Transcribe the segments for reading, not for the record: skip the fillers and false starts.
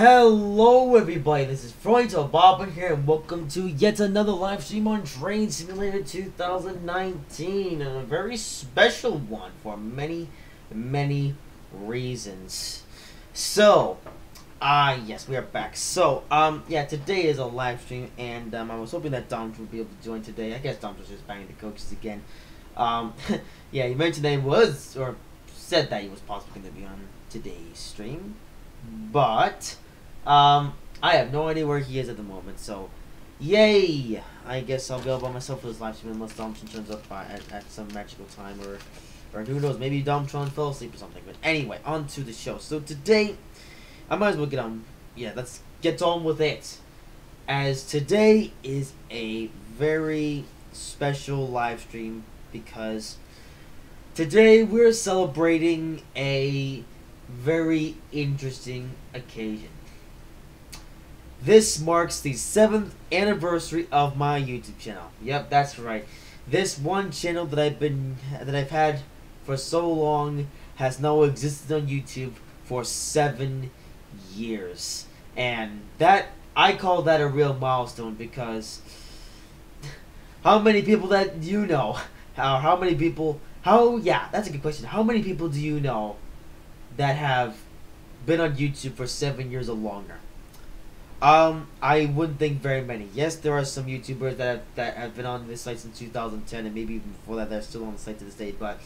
Hello everybody, this is Froito Bob here and welcome to yet another live stream on Train Simulator 2019, and a very special one for many reasons. So, yes, we are back. So, yeah, today is a live stream, and I was hoping that Dom would be able to join today. I guess Dom was just banging the coaches again. Yeah, he mentioned that he was, or said that he was possibly going to be on today's stream. But I have no idea where he is at the moment, so yay! I guess I'll go by myself for this live stream unless Domtron turns up at some magical time, or who knows, maybe Domtron fell asleep or something. But anyway, on to the show. So today, I might as well get on. Yeah, let's get on with it. As today is a very special live stream because today we're celebrating a very interesting occasion. This marks the 7th anniversary of my YouTube channel. Yep, that's right. This one channel that I've had for so long has now existed on YouTube for 7 years. And that, I call that a real milestone because how many people that you know? How many people, yeah, that's a good question. How many people do you know that have been on YouTube for 7 years or longer? I wouldn't think very many. Yes, there are some YouTubers that have been on this site since 2010, and maybe even before that, they're still on the site to this day. But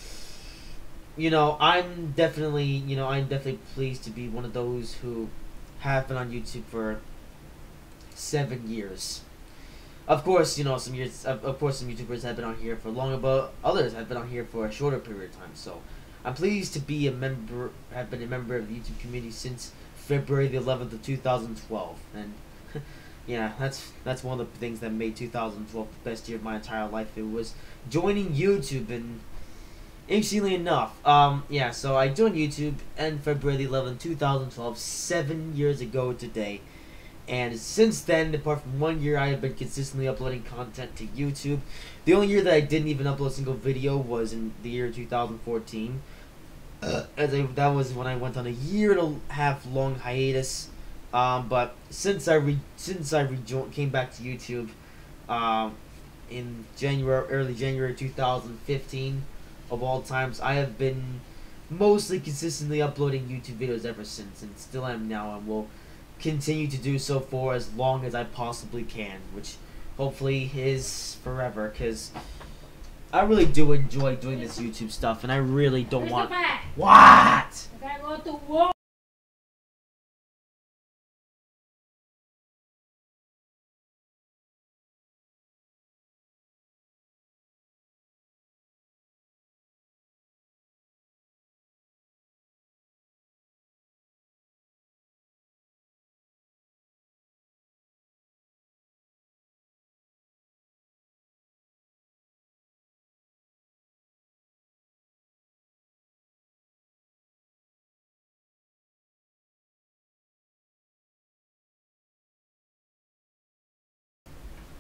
you know, I'm definitely pleased to be one of those who have been on YouTube for 7 years. Of course, you know, some YouTubers have been on here for longer, but others have been on here for a shorter period of time. So I'm pleased to be have been a member of the YouTube community since February the 11th of 2012, and yeah, that's one of the things that made 2012 the best year of my entire life. It was joining YouTube, and interestingly enough, yeah, so I joined YouTube on February the 11th, 2012, 7 years ago today, and since then, apart from 1 year, I have been consistently uploading content to YouTube. The only year that I didn't even upload a single video was in the year 2014. That was when I went on a 1.5 year long hiatus. But since I came back to YouTube, in early January 2015, of all times, I have been mostly consistently uploading YouTube videos ever since, and still am now, and will continue to do so for as long as I possibly can, which hopefully is forever, because I really do enjoy doing this YouTube stuff, and I really don't want... What? I gotta go to war.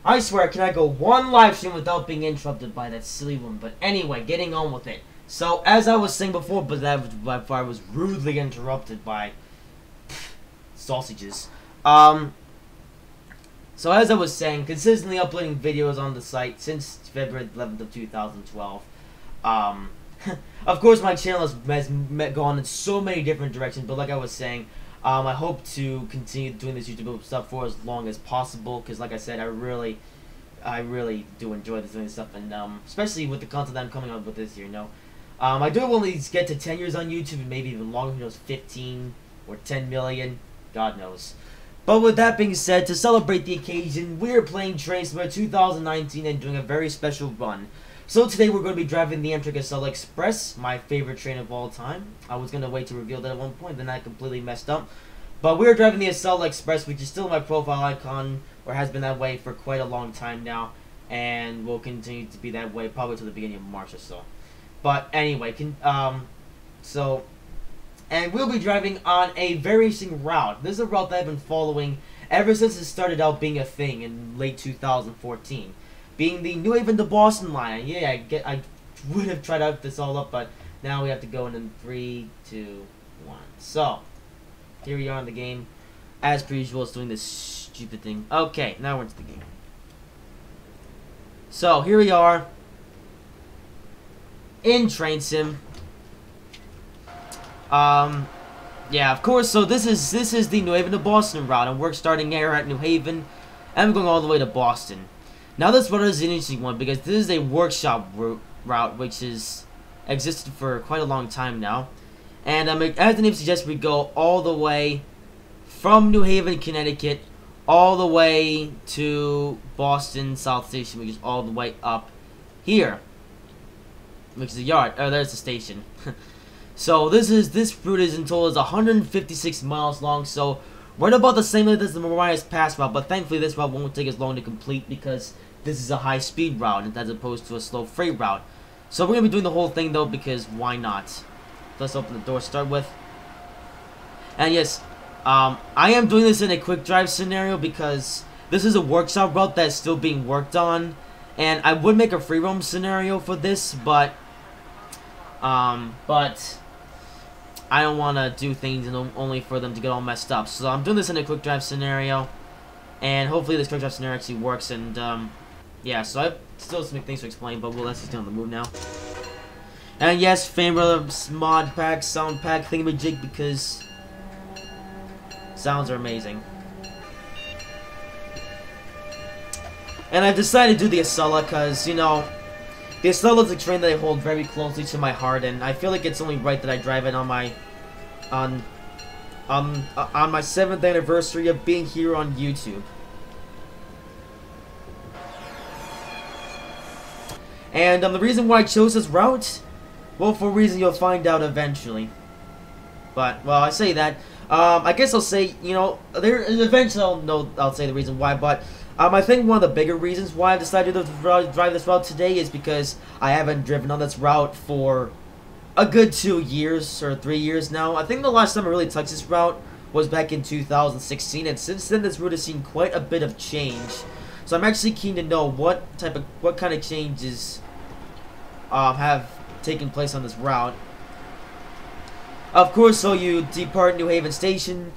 I swear, can I go one live stream without being interrupted by that silly woman? But anyway, getting on with it. So, as I was saying before, but I was rudely interrupted by sausages. So as I was saying, consistently uploading videos on the site since February 11th of 2012. Of course, my channel has gone in so many different directions, but like I was saying, I hope to continue doing this YouTube stuff for as long as possible, because like I said, I really do enjoy doing this stuff, and especially with the content that I'm coming up with this year, you know. I do want to get to 10 years on YouTube, and maybe even longer, who knows, 15 or 10 million, God knows. But with that being said, to celebrate the occasion, we're playing Train Simulator 2019 and doing a very special run. So today we're going to be driving the Amtrak Acela Express, my favorite train of all time. I was going to wait to reveal that at one point, then I completely messed up. But we're driving the Acela Express, which is still my profile icon, or has been that way for quite a long time now, and will continue to be that way probably till the beginning of March or so. But anyway, and we'll be driving on a very interesting route. This is a route that I've been following ever since it started out being a thing in late 2014. Being the New Haven to Boston line. Yeah, I would have tried out this all up, but now we have to go in 3, 2, 1. So, here we are in the game. as per usual, it's doing this stupid thing. Okay, now we're into the game. So, here we are. In Train Sim. Yeah, of course, so this is the New Haven to Boston route, and we're starting here at New Haven, and we're going all the way to Boston. Now this route is an interesting one, because this is a workshop route, which is existed for quite a long time now. And as the name suggests, we go all the way from New Haven, Connecticut, all the way to Boston South Station, which is all the way up here, which is a yard. Oh, there's the station. So this route is in total is 156 miles long. So right about the same length as the Marias Pass route, but thankfully this route won't take as long to complete because this is a high-speed route as opposed to a slow freight route. So we're gonna be doing the whole thing though because why not? Let's open the door to start with. And yes, I am doing this in a quick drive scenario because this is a workshop route that's still being worked on, and I would make a free roam scenario for this, but I don't want to do things only for them to get all messed up. So I'm doing this in a quick drive scenario, and hopefully this quick drive scenario actually works. And yeah, so I still have some things to explain, but let's just get on the move now. And yes, favorite mod pack, sound pack thingamajig, because sounds are amazing. And I've decided to do the Acela because, you know, the Acela is a train that I hold very closely to my heart, and I feel like it's only right that I drive it on my 7th anniversary of being here on YouTube. And the reason why I chose this route, well, for a reason you'll find out eventually. But, well, I say that. I guess I'll say, you know, eventually I'll say the reason why, but I think one of the bigger reasons why I decided to drive this route today is because I haven't driven on this route for a good 2 years or 3 years now. I think the last time I really touched this route was back in 2016, and since then this route has seen quite a bit of change. So I'm actually keen to know what kind of changes have taken place on this route. Of course, so you depart New Haven Station,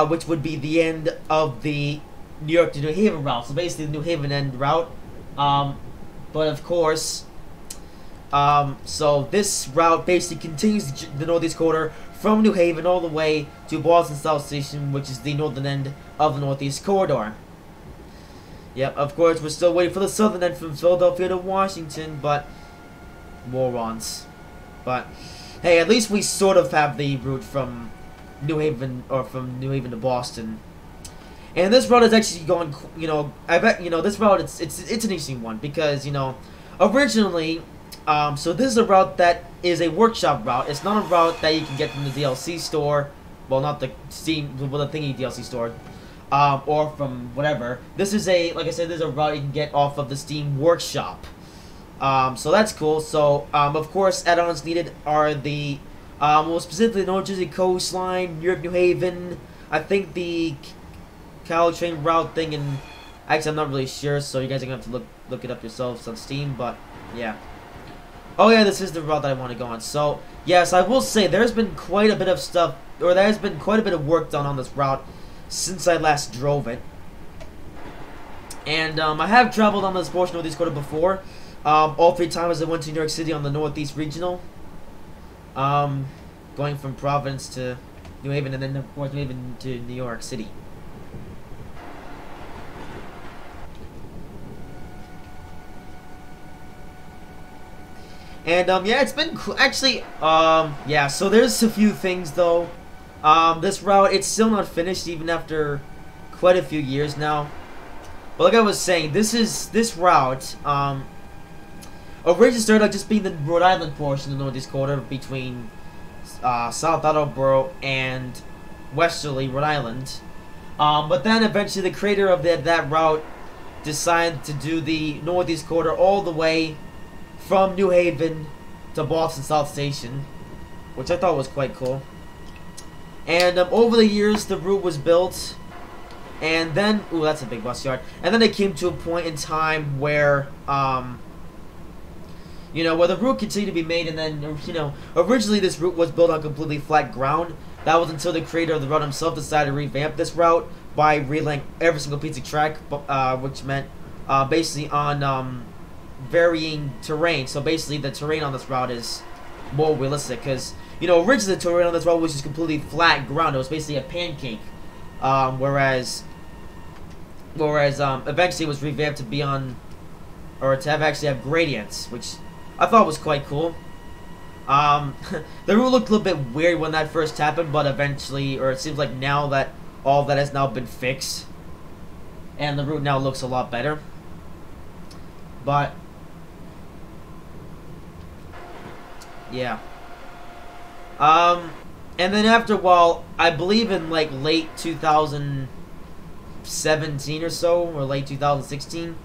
which would be the end of the New York to New Haven route. So basically the New Haven end route. But of course, so this route basically continues the Northeast Corridor from New Haven all the way to Boston South Station, which is the northern end of the Northeast Corridor. Yep, of course, we're still waiting for the southern end from Philadelphia to Washington, but morons. But hey, at least we sort of have the route from New Haven, or from New Haven to Boston. And this route is actually going, you know, I bet, you know, this route, it's an interesting one because, you know, originally, so this is a route that is a workshop route. It's not a route that you can get from the DLC store, well, not the Steam, well, the thingy DLC store, or from whatever. This is a, like I said, this is a route you can get off of the Steam Workshop. So that's cool. So, of course, add-ons needed are the, well, specifically the North Jersey coastline, New York, New Haven, I think the Caltrain route thing, and actually I'm not really sure, so you guys are gonna have to look it up yourselves on Steam, but yeah. Oh yeah, this is the route that I want to go on. So yes, I will say there's been quite a bit of stuff, or there's been quite a bit of work done on this route since I last drove it. And I have traveled on this portion of Northeast Corridor before. All 3 times I went to New York City on the Northeast Regional. Going from Providence to New Haven, and then of course New Haven to New York City. And yeah, it's been cool. Actually, yeah, so there's a few things though. This route, it's still not finished even after quite a few years now. But like I was saying, this route, originally started out just being the Rhode Island portion of the Northeast Corridor between South Attleboro and Westerly, Rhode Island. But then eventually the creator of that route decided to do the Northeast Corridor all the way from New Haven to Boston South Station, which I thought was quite cool. And over the years, the route was built, and then, ooh, that's a big bus yard. And then it came to a point in time where, you know, where the route continued to be made, and then, you know, originally this route was built on completely flat ground, That was until the creator of the route himself decided to revamp this route by relaying every single piece of track, which meant basically on varying terrain. So basically, the terrain on this route is more realistic because, you know, originally the terrain on this route was just completely flat ground. It was basically a pancake, whereas eventually it was revamped to be on, or to actually have gradients, which I thought was quite cool. The route looked a little bit weird when that first happened, but eventually, or it seems like now that all that has now been fixed, and the route now looks a lot better. But yeah. And then after a while, I believe in like late 2017 or so, or late 2016,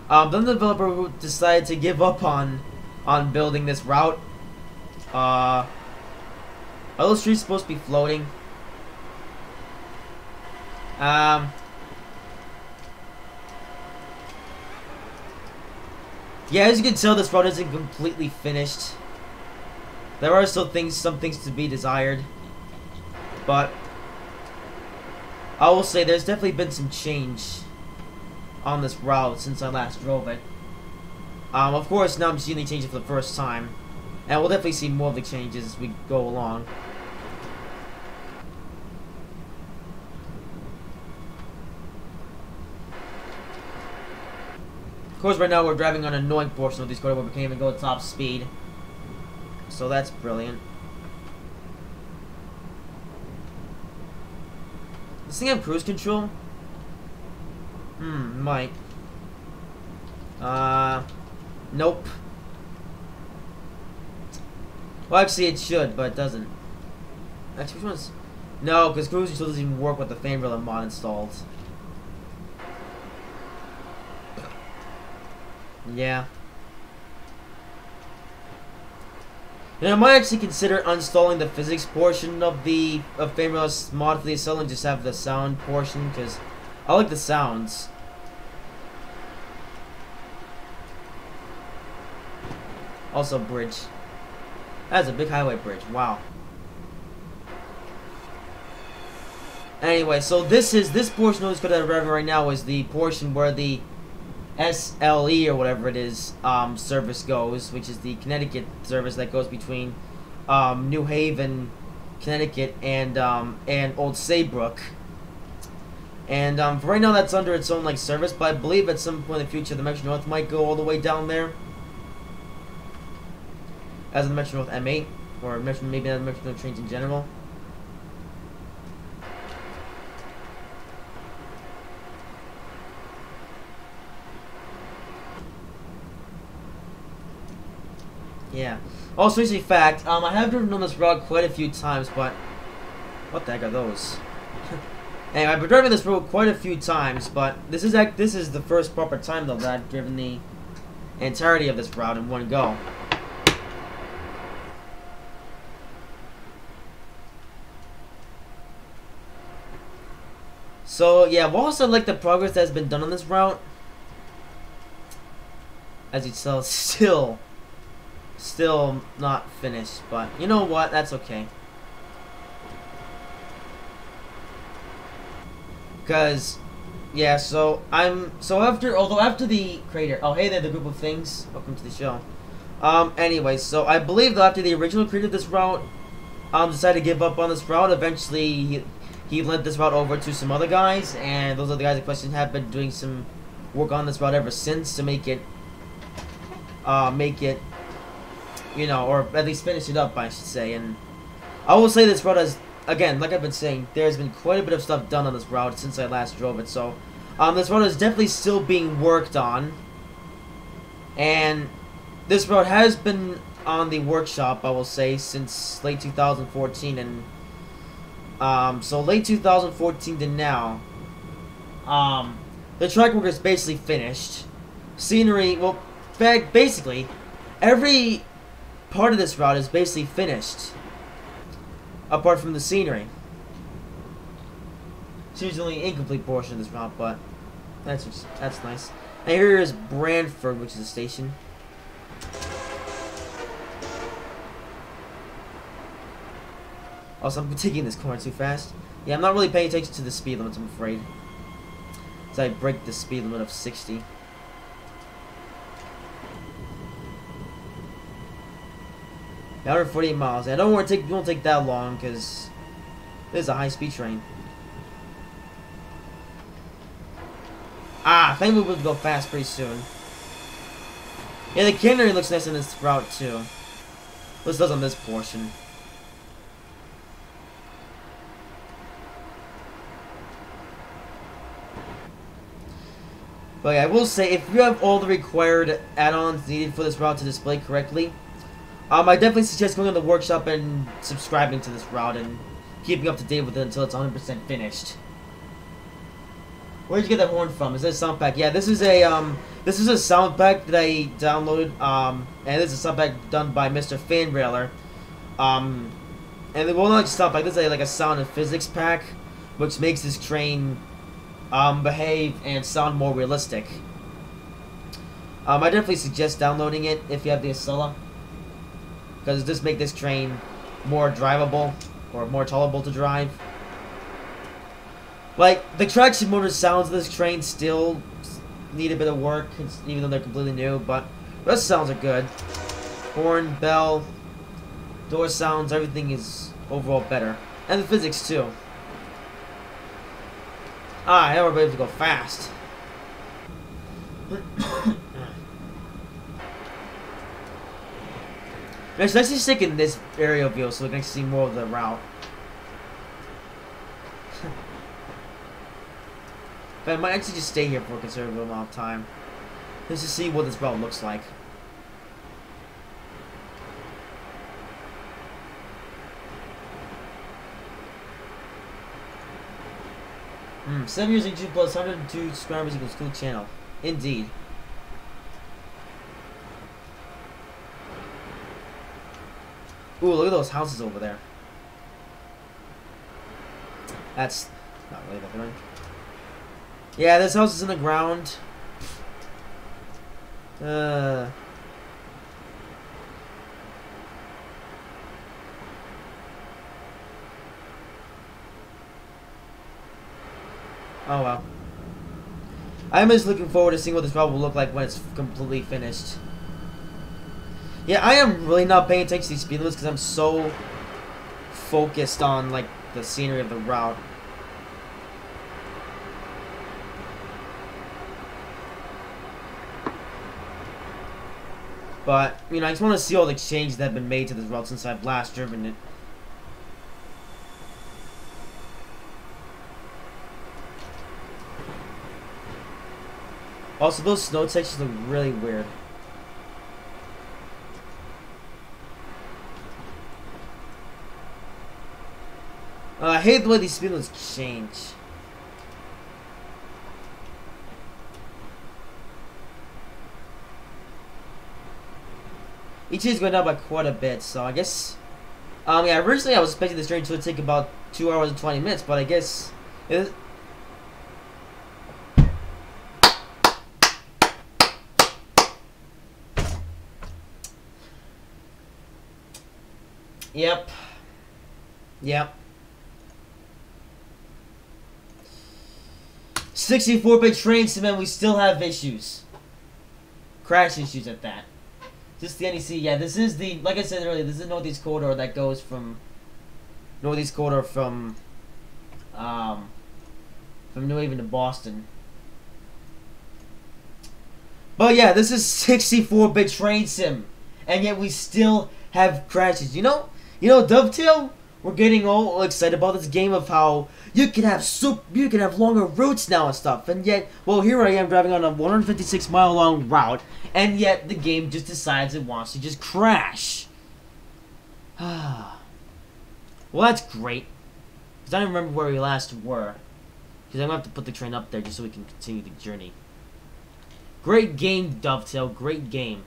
then the developer decided to give up on building this route. Are those streets supposed to be floating? Yeah, as you can tell, this route isn't completely finished. There are still some things to be desired, but I will say there's definitely been some change on this route since I last drove it. Of course, now I'm seeing the changes for the first time, and we'll definitely see more of the changes as we go along. Of course, right now we're driving on an annoying portion of this corridor where we can't even go at top speed. So that's brilliant. This thing have cruise control? Might. Nope. Well, actually it should, but it doesn't. Actually, which one's... No, because cruise control doesn't even work with the Fanbrilla mod installed. Yeah. And I might actually consider uninstalling the physics portion of Fanbrilla's mod for the SL and just have the sound portion, because I like the sounds. Also, bridge. That's a big highway bridge. Wow. Anyway, so this portion of this code that I'm driving right now is the portion where the SLE or whatever it is service goes, which is the Connecticut service that goes between New Haven, Connecticut, and Old Saybrook. And for right now, that's under its own like service, but I believe at some point in the future, the Metro North might go all the way down there, as the Metro North M8, or maybe not the Metro North trains in general. Yeah. Also, interesting fact, I have driven on this route quite a few times, but... What the heck are those? Anyway, I've been driving this road quite a few times, but this is the first proper time, though, that I've driven the entirety of this route in one go. So, yeah, I've also liked the progress that's been done on this route. As you tell, still not finished, but you know what? That's okay. Because, yeah, after the creator, oh hey there, the group of things, welcome to the show. Anyway, so I believe that after the original creator of this route, decided to give up on this route, eventually he lent this route over to some other guys, and those other guys in question have been doing some work on this route ever since to make it, you know, or at least finish it up, I should say. And I will say this route has, again, like I've been saying, there's been quite a bit of stuff done on this route since I last drove it. So, this route is definitely still being worked on. And this route has been on the workshop, I will say, since late 2014. And, so late 2014 to now, the track work is basically finished. Scenery, well, in fact, basically, every part of this route is basically finished, apart from the scenery. Seems the only incomplete portion of this route, but that's nice. And here is Brantford, which is a station. Also, I'm taking this corner too fast. Yeah, I'm not really paying attention to the speed limits, I'm afraid. So I break the speed limit of 60. Yeah, 148 miles. I don't want to take. It won't take that long because this is a high-speed train. I think we'll be able to go fast pretty soon. Yeah, the cannery looks nice in this route too. This does on this portion. But yeah, I will say, if you have all the required add-ons needed for this route to display correctly, I definitely suggest going to the workshop and subscribing to this route and keeping up to date with it until it's 100% finished. Where did you get that horn from? Is that a sound pack? Yeah, this is a sound pack that I downloaded, and this is a sound pack done by Mr. Fanrailer. And well, not just sound pack, this is like a sound and physics pack, which makes this train behave and sound more realistic. I definitely suggest downloading it if you have the Acela, because it does make this train more drivable, or more tolerable to drive. Like, the traction motor sounds of this train still need a bit of work, even though they're completely new, but the rest sounds are good. Horn, bell, door sounds, everything is overall better. And the physics, too. Now we're able to go fast. Let's actually stick in this aerial view so we can see more of the route. But I might actually just stay here for a considerable amount of time, just to see what this route looks like. 7 years YouTube plus 102 subscribers equals cool channel. Indeed. Ooh, look at those houses over there. That's not really looking right. Yeah, this house is in the ground. Oh well. I'm just looking forward to seeing what this route will look like when it's completely finished. Yeah, I am really not paying attention to these speed limits because I'm so focused on like the scenery of the route. But, you know, I just want to see all the changes that have been made to this route since I've last driven it. Also, those snow textures look really weird. I hate the way these speed limits change. Each is going down by quite a bit, so I guess... yeah, originally I was expecting this journey to take about 2 hours and 20 minutes, but I guess... Yep. 64-bit train sim, and we still have issues. Crash issues at that. Just the NEC, yeah, this is the, like I said earlier, this is the Northeast Corridor that goes from, Northeast Corridor from New Haven to Boston. But yeah, this is 64-bit train sim, and yet we still have crashes. You know, Dovetail, we're getting all excited about this game of how you can have longer routes now and stuff, and yet, well, here I am driving on a 156-mile-long route, and yet the game just decides it wants to just crash. Well, that's great, because I don't remember where we last were, because I'm going to have to put the train up there just so we can continue the journey. Great game, Dovetail, great game.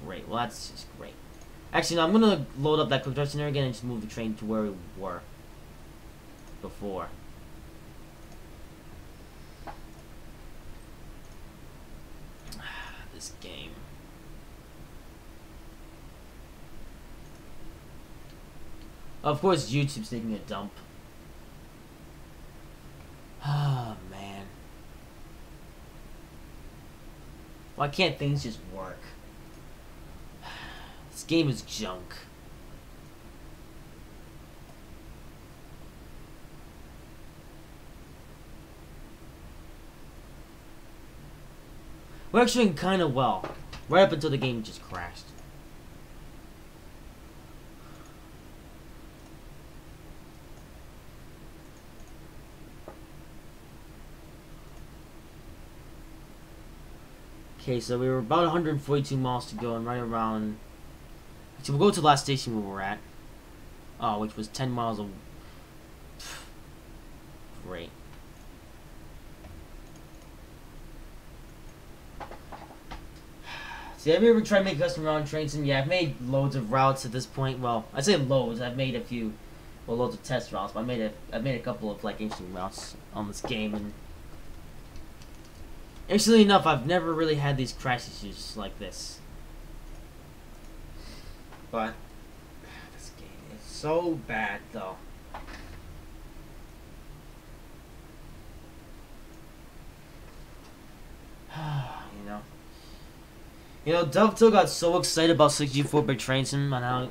Great, well, that's just great. Actually, no, I'm going to load up that quick draw scenario again and just move the train to where we were before. This game. Of course, YouTube's taking a dump. Ah, man. Why can't things just work? This game is junk. We're actually doing kind of well. Right up until the game just crashed. Okay, so we were about 142 miles to go, and right around... So we'll go to the last station where we're at. Oh, which was 10 miles away. Great. See, have you ever tried making custom round trains? And yeah, I've made loads of routes at this point. Well, I say loads. I've made a few, well, loads of test routes. But I've made a couple of like interesting routes on this game, and interestingly enough, I've never really had these crash issues like this. But this game is so bad, though. You know, Dovetail got so excited about 64-bit trains and how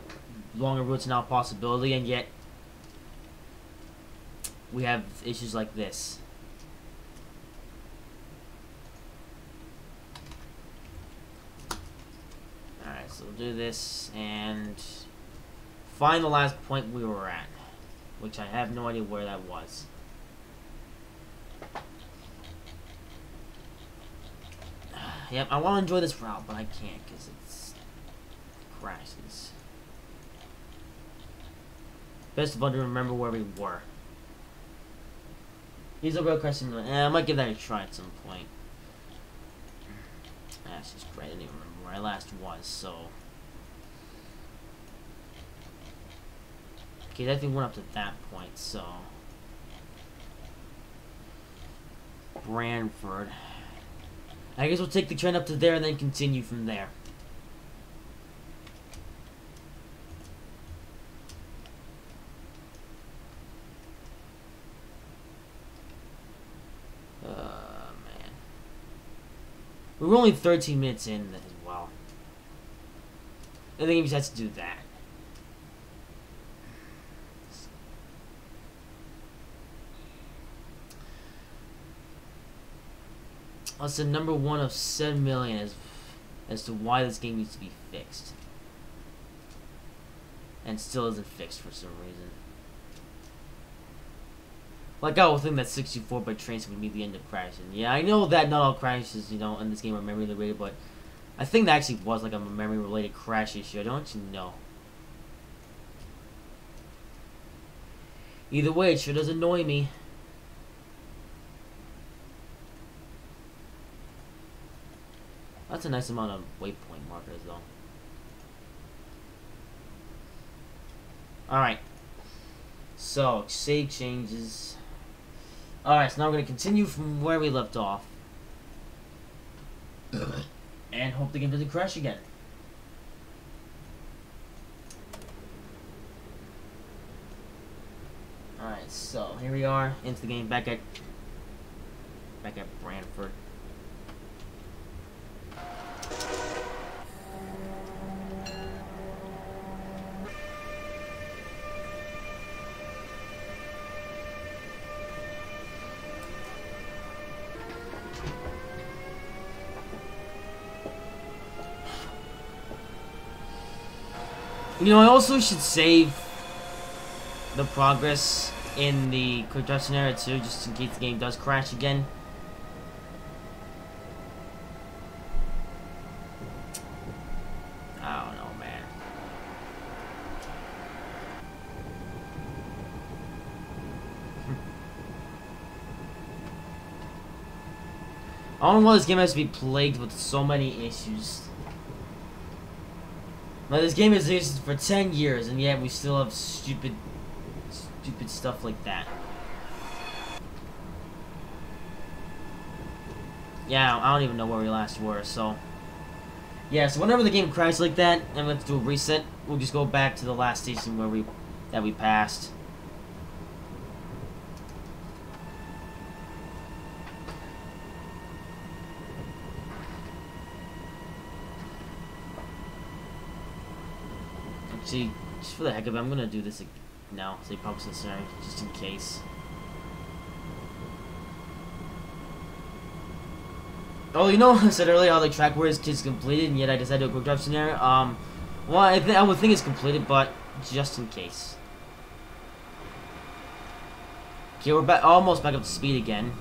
longer routes are now a possibility, and yet we have issues like this. Alright, so we'll do this and find the last point we were at, which I have no idea where that was. Yep, I want to enjoy this route, but I can't because it's crashes. Best of all to remember where we were. These are real questions. I might give that a try at some point. That's just great. I didn't even remember where I last was, so. Okay, that thing went up to that point, so. Brantford. I guess we'll take the train up to there and then continue from there. Man. We were only 13 minutes in as well. I think we just have to do that. That's the number one of 7 million as to why this game needs to be fixed. And still isn't fixed for some reason. Like I would think that 64-bit trains would be the end of crashing. Yeah, I know that not all crashes, you know, in this game are memory related, but I think that actually was like a memory related crash issue. I don't actually know. Either way, it sure does annoy me. That's a nice amount of waypoint markers, though. Alright. So, save changes. Alright, so now we're going to continue from where we left off. And hope the game doesn't crash again. Alright, so here we are into the game back at Brantford. You know, I also should save the progress in the quick drive scenario too, just in case the game does crash again. I don't know, man. I don't know why this game has to be plagued with so many issues. Now, this game has existed for 10 years, and yet we still have stupid stuff like that. Yeah, I don't even know where we last were, so. Yeah, so whenever the game crashes like that, and we have to do a reset, we'll just go back to the last station where we that we passed. Actually, just for the heck of it, I'm gonna do this now. Say public necessary, just in case. Oh, you know, I said earlier how the track where his kid's completed, and yet I decided to do a quick drive scenario. Well, I would think it's completed, but just in case. Okay, we're almost back up to speed again.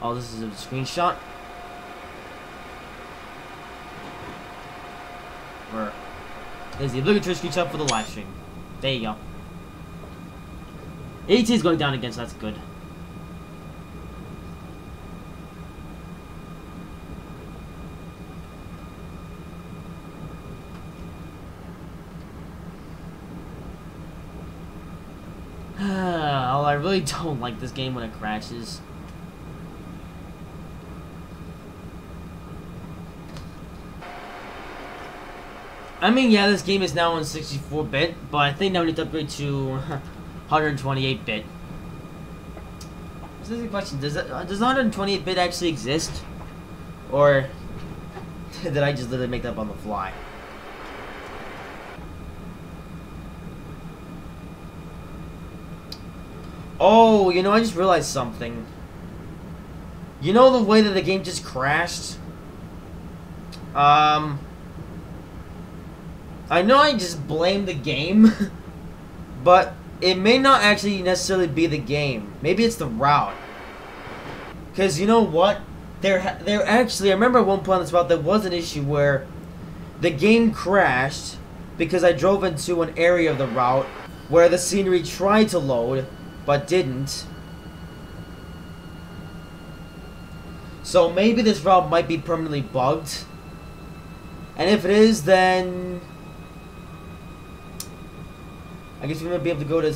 Oh, this is a screenshot. There's the obligatory screenshot for the live stream. There you go. AT is going down again, so that's good. Oh, I really don't like this game when it crashes. I mean, yeah, this game is now on 64-bit, but I think now we need to upgrade to 128-bit. This is a question. Does 128-bit actually exist? Or did I just literally make that up on the fly? Oh, you know, I just realized something. You know the way that the game just crashed? I know I just blame the game, but it may not actually necessarily be the game. Maybe it's the route. Because you know what? There actually, I remember at one point on this route there was an issue where the game crashed because I drove into an area of the route where the scenery tried to load, but didn't. So maybe this route might be permanently bugged. And if it is, then I guess we might be able to go to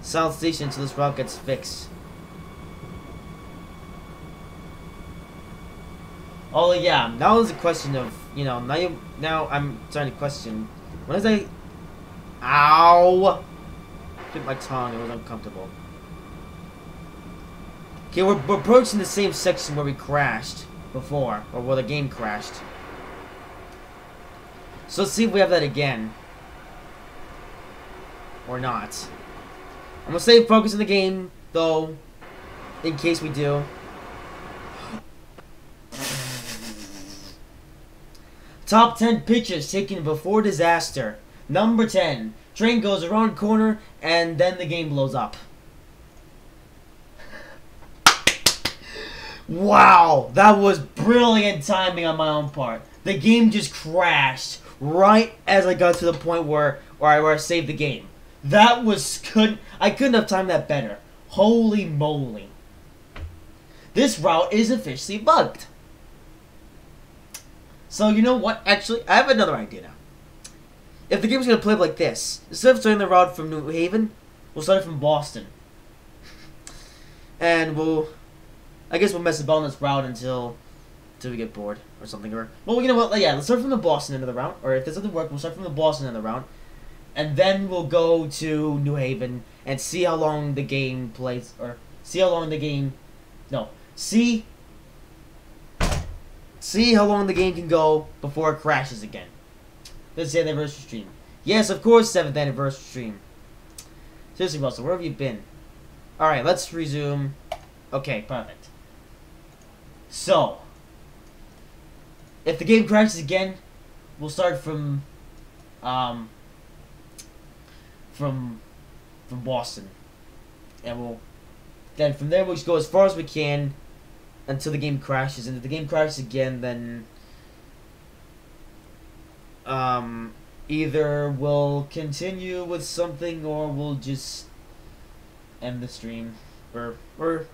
South Station until this route gets fixed. Oh yeah, now is a question of, you know, now I'm starting to question. When is I... Ow! Hit my tongue, it was uncomfortable. Okay, we're approaching the same section where we crashed before, or where the game crashed. So let's see if we have that again. Or not. I'm gonna stay focused on the game, though, in case we do. Top 10 pictures taken before disaster. Number 10. Train goes around corner, and then the game blows up. Wow, that was brilliant timing on my own part. The game just crashed right as I got to the point where I saved the game. That was good. I couldn't have timed that better. Holy moly. This route is officially bugged. So you know what? Actually, I have another idea now. If the game's gonna play like this, instead of starting the route from New Haven, we'll start it from Boston. And I guess we'll mess about on this route until we get bored or something. Or, well, you know what? Yeah, let's start from the Boston end of the route. Or if this doesn't work, we'll start from the Boston end of the route. And then we'll go to New Haven and see how long the game plays. Or see how long the game... No. See how long the game can go before it crashes again. This is the anniversary stream. Yes, of course, 7th anniversary stream. Seriously, Russell, where have you been? Alright, let's resume. Okay, perfect. So, if the game crashes again, we'll start from Boston. And then from there we'll just go as far as we can until the game crashes. And if the game crashes again, then either we'll continue with something or we'll just end the stream. Or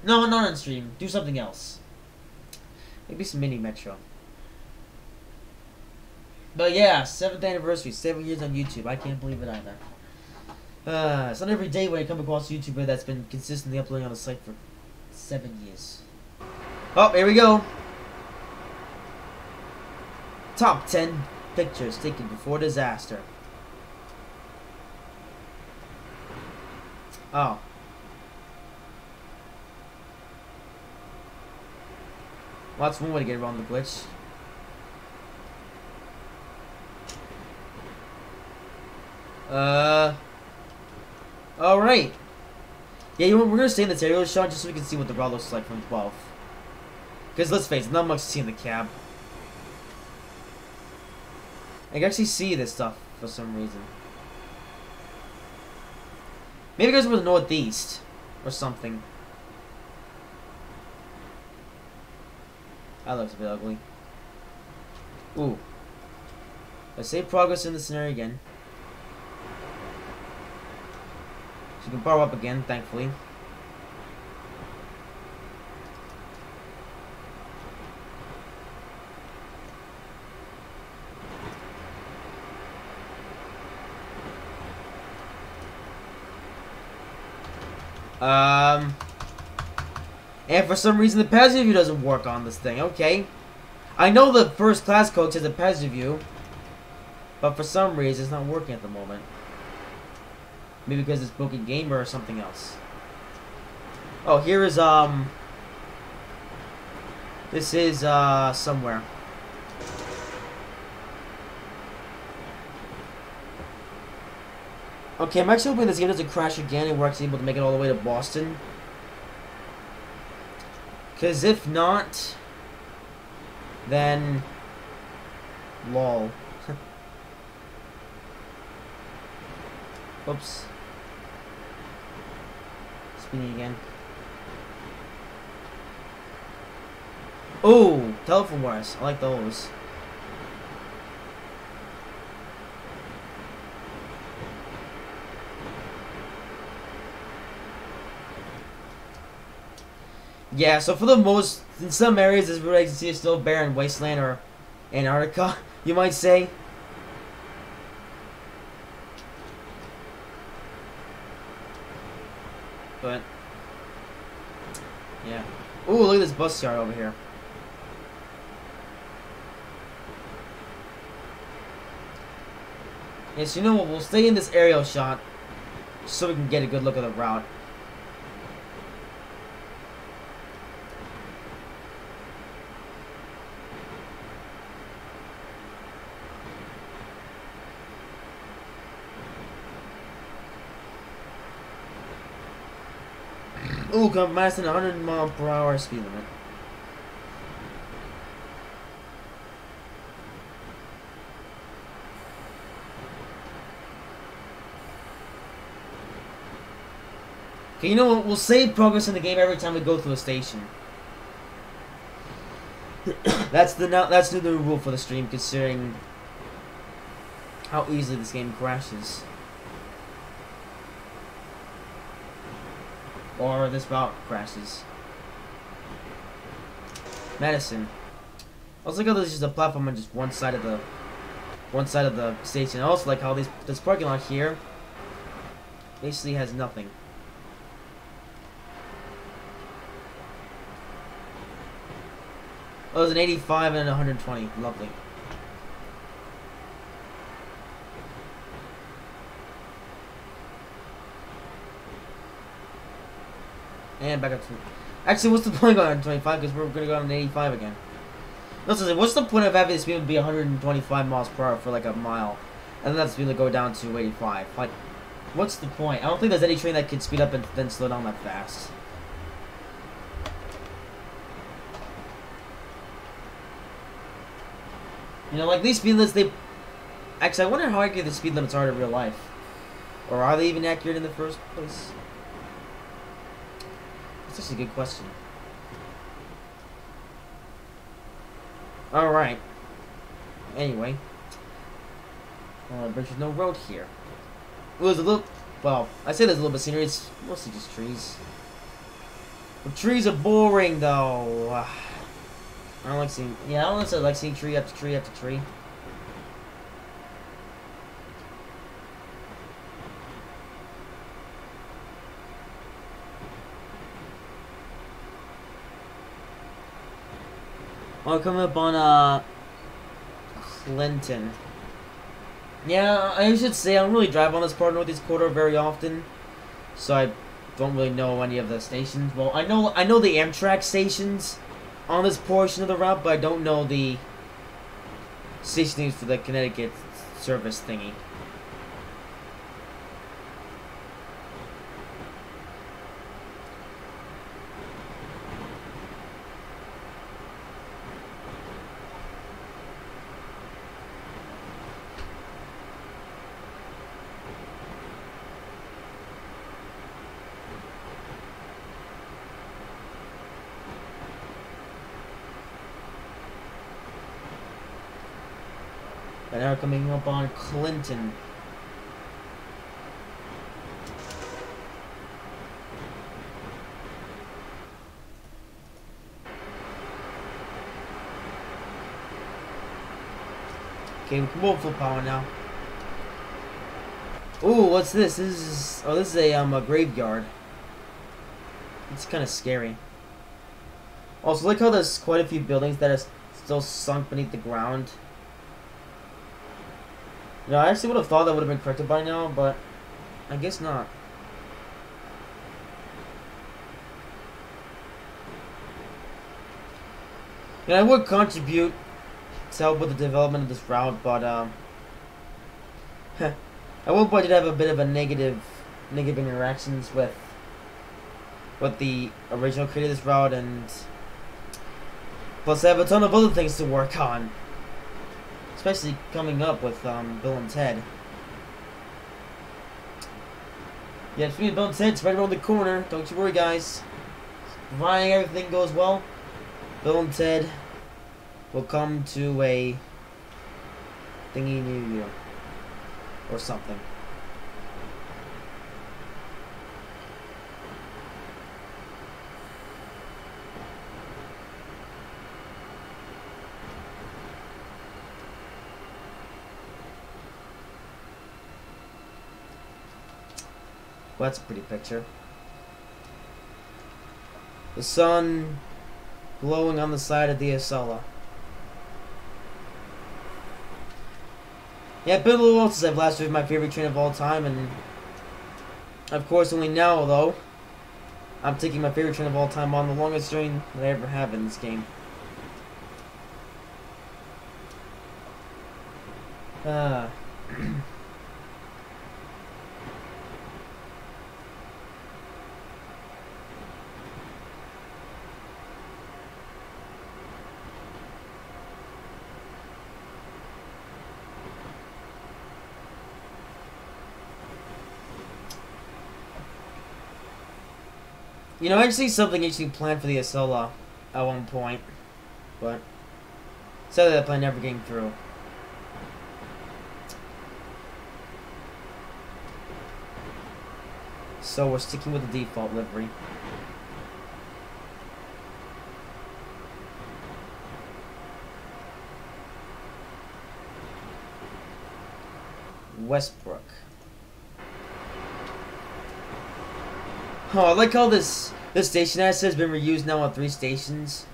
no, not on stream. Do something else. Maybe some mini Metro. But yeah, 7th anniversary, 7 years on YouTube. I can't believe it either. It's not every day when I come across a YouTuber that's been consistently uploading on the site for 7 years. Oh, here we go. Top 10 pictures taken before disaster. Oh. Well, that's one way to get around the glitch. Alright. Yeah, we're gonna stay in this area, Sean, just so we can see what the route looks like from 12. Because let's face it, not much to see in the cab. I can actually see this stuff for some reason. Maybe because we're the northeast or something. That looks a bit ugly. Ooh. Let's save progress in the scenario again. So you can power up again, thankfully. And for some reason the passenger view doesn't work on this thing. Okay. I know the first class coach has a passenger view, but for some reason it's not working at the moment. Maybe because it's broken gamer or something else. Oh, here is this is somewhere. Okay, I'm actually hoping this game doesn't crash again and we're actually able to make it all the way to Boston. Because if not, then lol. Oops. Spinning again. Oh, telephone wires. I like those. Yeah, so for the most, in some areas, as we can see, it's still barren wasteland or Antarctica, you might say. But yeah. Ooh, look at this bus yard over here. Yes, you know what? We'll stay in this aerial shot so we can get a good look at the route. Ooh, come minus than 100-mile-per-hour speed limit. Okay, you know what? We'll save progress in the game every time we go through a station. That's the new rule for the stream, considering how easily this game crashes. Or this route crashes. Medicine. I also like how there's just a platform on just one side of the station. I also like how this parking lot here basically has nothing. Oh, there's an 85 and a 120. Lovely. And back up to... Actually, what's the point of going on 25? Because we're going to go on 85 again. No, so what's the point of having the speed be 125 miles per hour for like a mile? And then that speed will go down to 85. Like, what's the point? I don't think there's any train that can speed up and then slow down that fast. You know, like these speed limits, they... Actually, I wonder how accurate the speed limits are in real life. Or are they even accurate in the first place? That's just a good question. Alright. Anyway. But there's no road here. It was a little... Well, I say there's a little bit of scenery. It's mostly just trees. The trees are boring, though. I don't like seeing... Yeah, I don't necessarily like seeing tree after tree after tree. Oh, coming up on, Clinton. Yeah, I should say I don't really drive on this part of Northeast Corridor very often, so I don't really know any of the stations. Well, I know the Amtrak stations on this portion of the route, but I don't know the stations for the Connecticut service thingy. And now coming up on Clinton. Okay, we can move full power now. Ooh, what's this? This is a graveyard. It's kind of scary. Also, look how there's quite a few buildings that are still sunk beneath the ground. You know, I actually would have thought that would have been corrected by now, but I guess not. And I would contribute to help with the development of this route, but at one point I did have a bit of a negative interactions with the original creator of this route, and plus I have a ton of other things to work on. Especially coming up with Bill and Ted. Yeah, speaking of Bill and Ted, it's right around the corner. Don't you worry, guys. Providing everything goes well, Bill and Ted will come to a thingy near you. Or something. Well, that's a pretty picture. The sun glowing on the side of the Acela. Yeah, it's been a little while since I've last driven my favorite train of all time, and of course only now, though, I'm taking my favorite train of all time on the longest train that I ever have in this game. You know, I actually something interesting planned for the Acela at one point, but sadly that plan never came through. So we're sticking with the default livery. Westbrook. Oh, I like how this station asset has been reused now on 3 stations.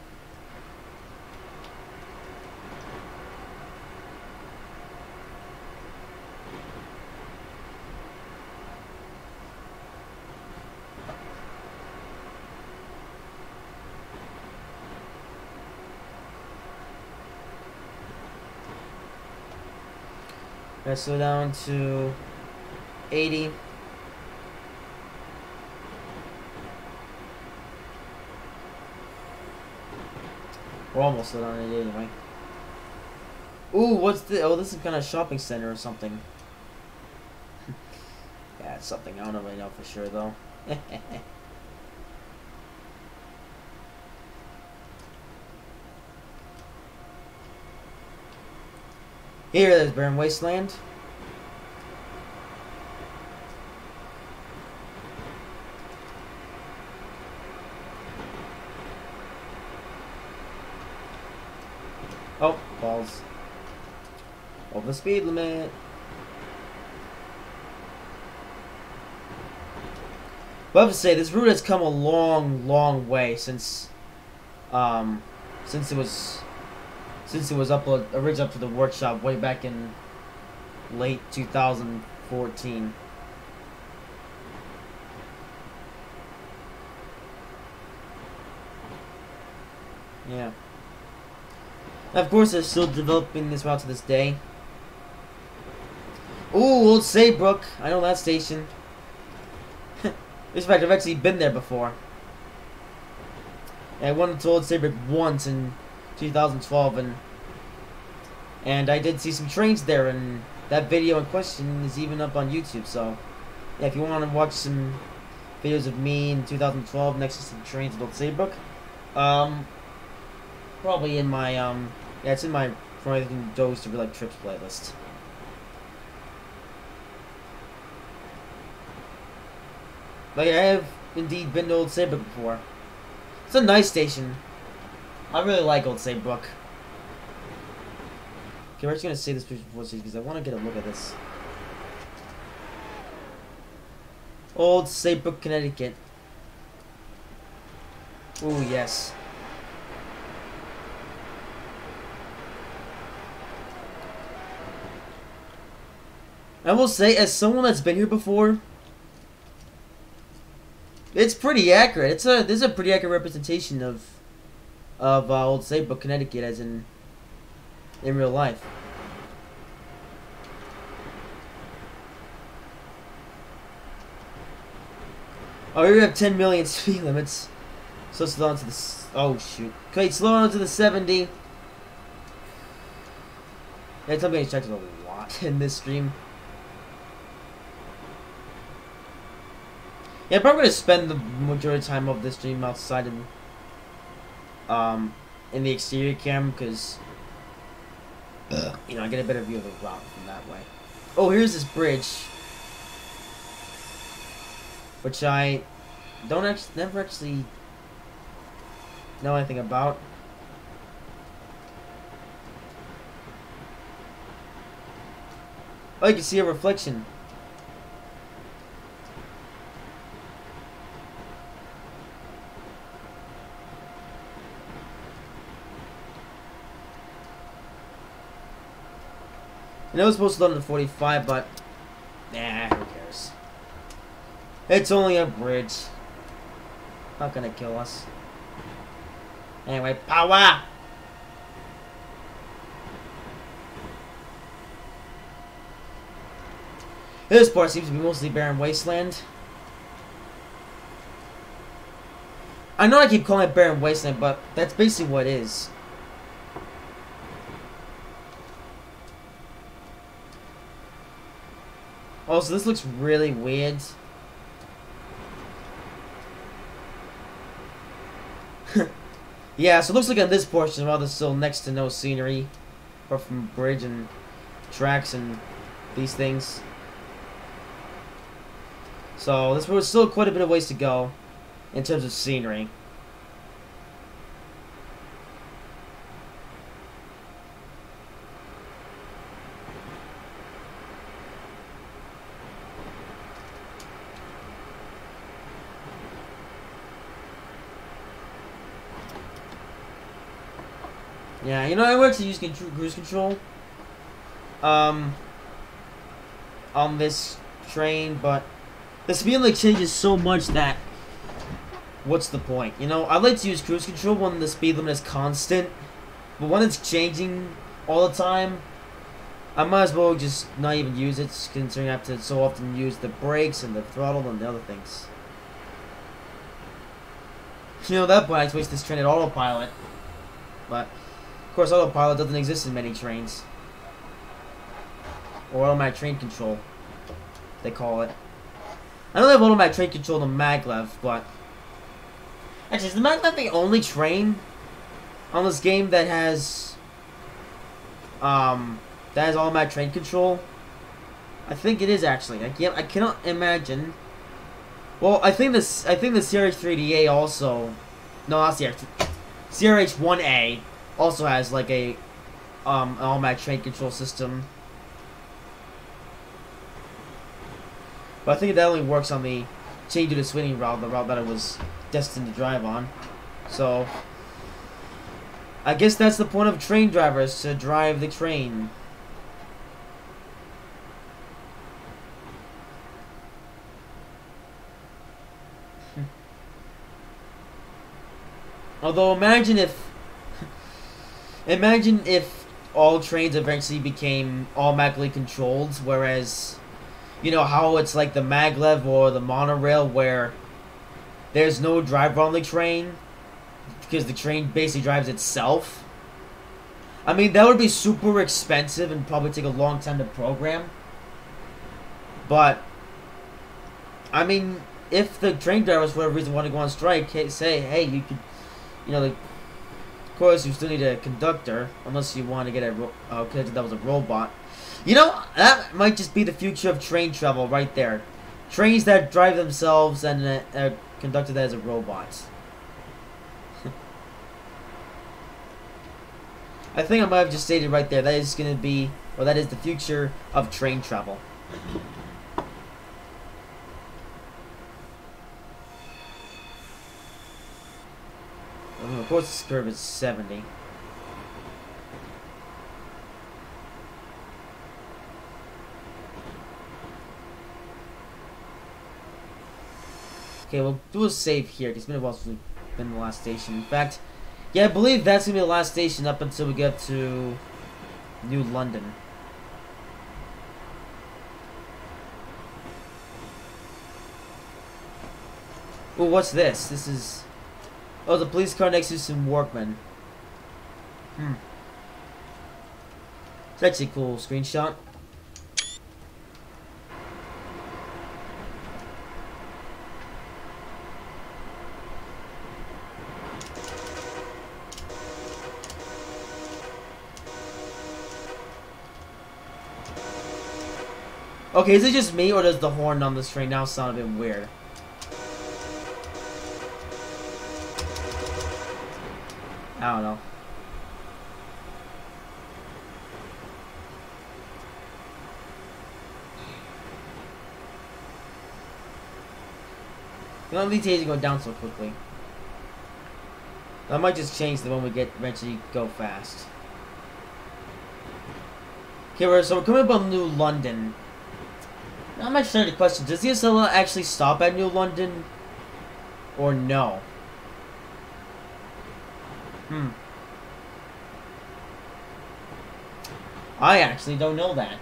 Let's slow down to 80. We're almost on it anyway. Ooh, what's the... Oh, this is kind of shopping center or something. Yeah, it's something. I don't really know for sure, though. Here, there's Barren Wasteland. Oh, balls. Over the speed limit. But I have to say, this route has come a long, long way since it was since it was originally up to the workshop way back in late 2014. Yeah. Of course, they're still developing this route to this day. Ooh, Old Saybrook. I know that station. In fact, I've actually been there before. I went to Old Saybrook once in 2012, and I did see some trains there, and that video in question is even up on YouTube. So, yeah, if you want to watch some videos of me in 2012 next to some trains at Old Saybrook, probably in my yeah, it's in my probably those to be like trips playlist. Like, I have indeed been to Old Saybrook before. It's a nice station. I really like Old Saybrook. Okay, we're just gonna save this picture before because I want to get a look at this. Old Saybrook, Connecticut. Ooh, yes. I will say, as someone that's been here before, it's pretty accurate. This is a pretty accurate representation of Old Saybrook, Connecticut, as in real life. Oh, here we have 10 million speed limits. So slow down to the oh shoot. Okay, slow down to the 70. Yeah, tell me I checked it a lot in this stream. Yeah, I'm probably gonna spend the majority of time of this stream outside in the exterior cam because you know, I get a better view of the route from that way. Oh, here's this bridge, which I never actually know anything about. Oh, you can see a reflection. I know it was supposed to load to 45, but nah, who cares? It's only a bridge. Not gonna kill us. Anyway, power! This part seems to be mostly barren wasteland. I know I keep calling it barren wasteland, but that's basically what it is. Oh, so this looks really weird. Yeah, so it looks like on this portion, while there's still next to no scenery, apart from bridge and tracks and these things. So this was still quite a bit of ways to go in terms of scenery. Yeah, you know, I would actually use cruise control on this train, but the speed limit changes so much that what's the point? You know, I like to use cruise control when the speed limit is constant, but when it's changing all the time, I might as well just not even use it, considering I have to so often use the brakes and the throttle and the other things. You know, at that point I waste this train at autopilot, but of course, autopilot doesn't exist in many trains. Or automatic train control, they call it. I know they have automatic train control in the maglev, but actually, is the maglev the only train on this game that has automatic train control? I think it is actually. I cannot imagine. Well, I think the CRH3DA also. No, not CRH1A. Also has like a an automatic train control system, but I think that only works on the change to the swinging route, the route that I was destined to drive on. So I guess that's the point of train drivers, to drive the train. Although imagine if all trains eventually became automatically controlled, whereas, you know how it's like the maglev or the monorail where there's no driver on the train because the train basically drives itself. I mean, that would be super expensive and probably take a long time to program. But, I mean, if the train drivers for whatever reason want to go on strike, say, hey, you could, you know, of course you still need a conductor, unless you want to get because that was a robot. You know, that might just be the future of train travel right there. Trains that drive themselves and a conductor that is a robot. I think I might have just stated right there, that is going to be, or that is the future of train travel. Of course this curve is 70. Okay, we'll do a save here, because it's been a while since we've been in the last station. In fact, yeah, I believe that's going to be the last station up until we get to New London. Well, what's this? This is... Oh, the police car next to some workmen. It's actually a cool screenshot. Okay, is it just me, or does the horn on this train now sound a bit weird? I don't know. You know, these days are going down so quickly. That might just change the when we eventually go fast. Okay, so we're coming up on New London. Now I'm actually the question: does the SLR actually stop at New London, or no? I actually don't know that.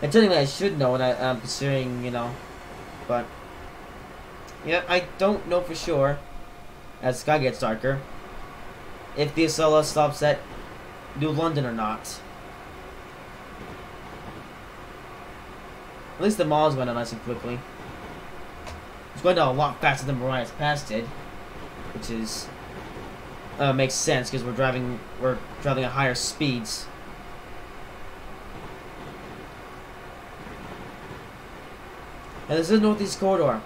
And technically I should know, and I'm considering, you know, but yeah, I don't know for sure. As the sky gets darker, if the SLR stops at New London or not. At least the mall's going down nice and quickly. It's going down a lot faster than Mariah's Pass did, which is makes sense because we're driving at higher speeds. And this is the Northeast Corridor.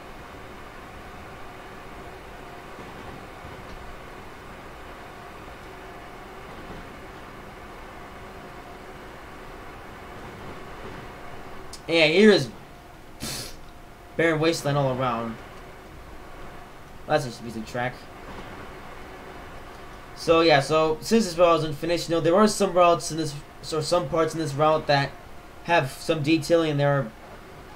Yeah, here is barren wasteland all around. That's just a music track. So yeah, so since this route isn't finished, you know, there are some routes in this, or some parts in this route that have some detailing, and there are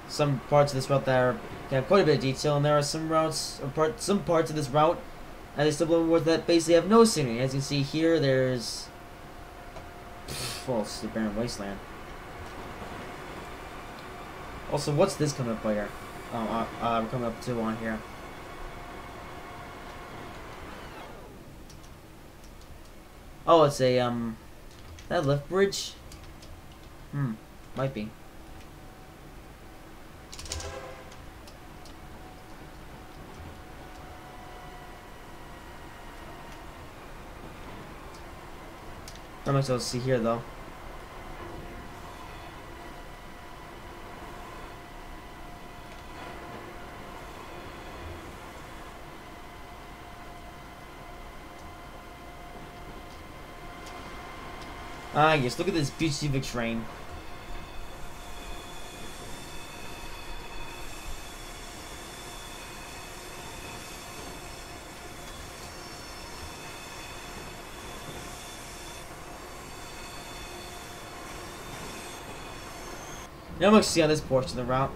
some parts of this route that have quite a bit of detail, and there are some routes, or some parts of this route, and they still with that basically have no scenery. As you can see here, there's, well, it's the barren wasteland. Also, what's this coming up by here? Oh, we're coming up to on here. Oh, it's a, that lift bridge? Might be. Not much else to see here, though. Ah, yes, look at this beautiful train. Now I'm going to see on this portion of the route.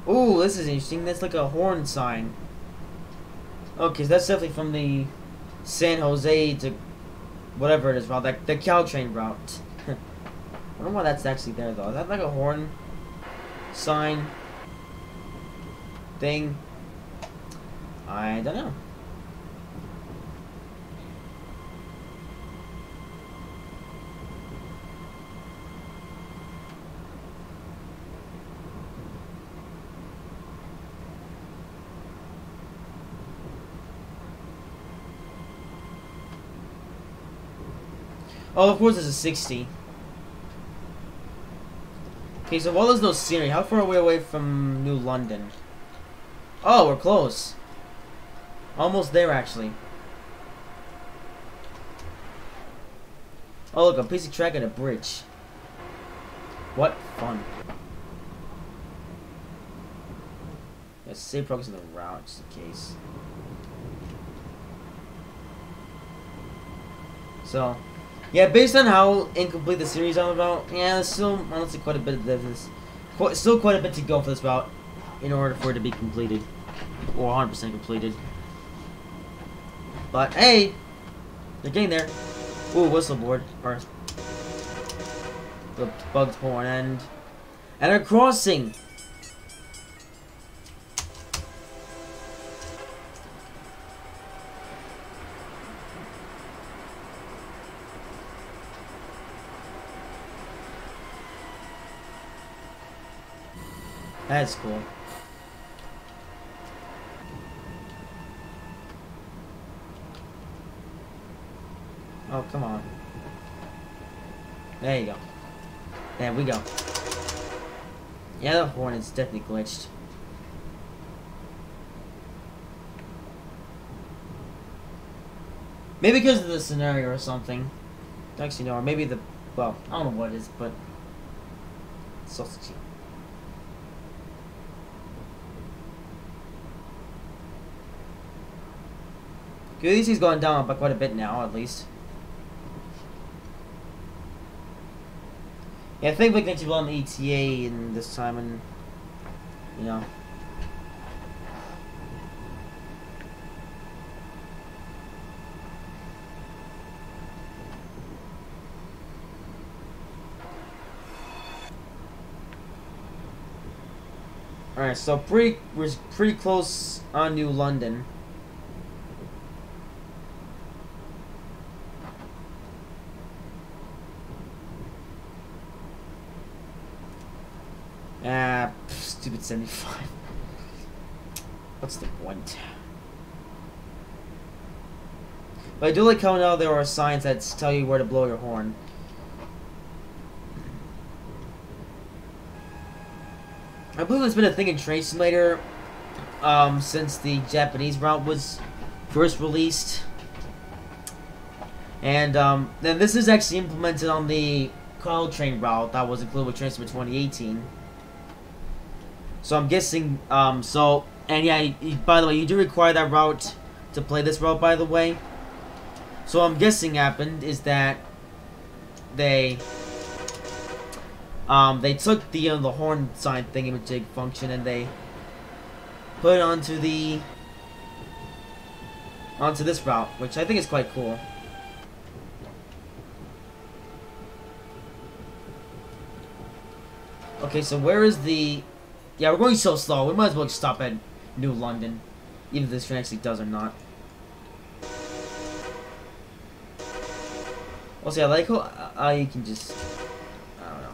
Ooh, this is interesting. That's like a horn sign. Okay, so that's definitely from the San Jose to whatever it is route, like the Caltrain route. I don't know why that's actually there though. Is that like a horn sign thing? I don't know. Oh, of course there's a 60. Okay, so while there's no scenery, how far are we away from New London? Oh, we're close. Almost there, actually. Oh, look, a piece of track and a bridge. What fun. Let's save progress on the route, just in case. So, yeah, based on how incomplete the series is about, yeah, there's still honestly quite a bit of this. Still quite a bit to go for this route in order for it to be completed. Or 100% completed. But, hey! They're getting there. Ooh, whistle board. Or the bugs pour an end. And a crossing! That's cool. Oh, come on. There you go. There we go. Yeah, the Hornet's definitely glitched. Maybe because of the scenario or something. Actually, no, or maybe the... Well, I don't know what it is, but... Sausage. Okay, at least he's going down by quite a bit now, at least. Yeah, I think we can actually blow on the ETA in this time, and you know. All right, so we're pretty close on New London. Stupid 75. What's the point? But I do like how now there are signs that tell you where to blow your horn. I believe there's been a thing in Train Simulator since the Japanese route was first released. And then this is actually implemented on the Caltrain route that was included with Train Simulator 2018. So I'm guessing, and yeah, by the way, you do require that route to play this route, by the way. So I'm guessing happened is that they took the horn sign thingamajig function and they put it onto this route, which I think is quite cool. Okay, so where is the... Yeah, we're going so slow. We might as well just stop at New London. Even if this train actually does or not. Also, I like how you can just... I don't know.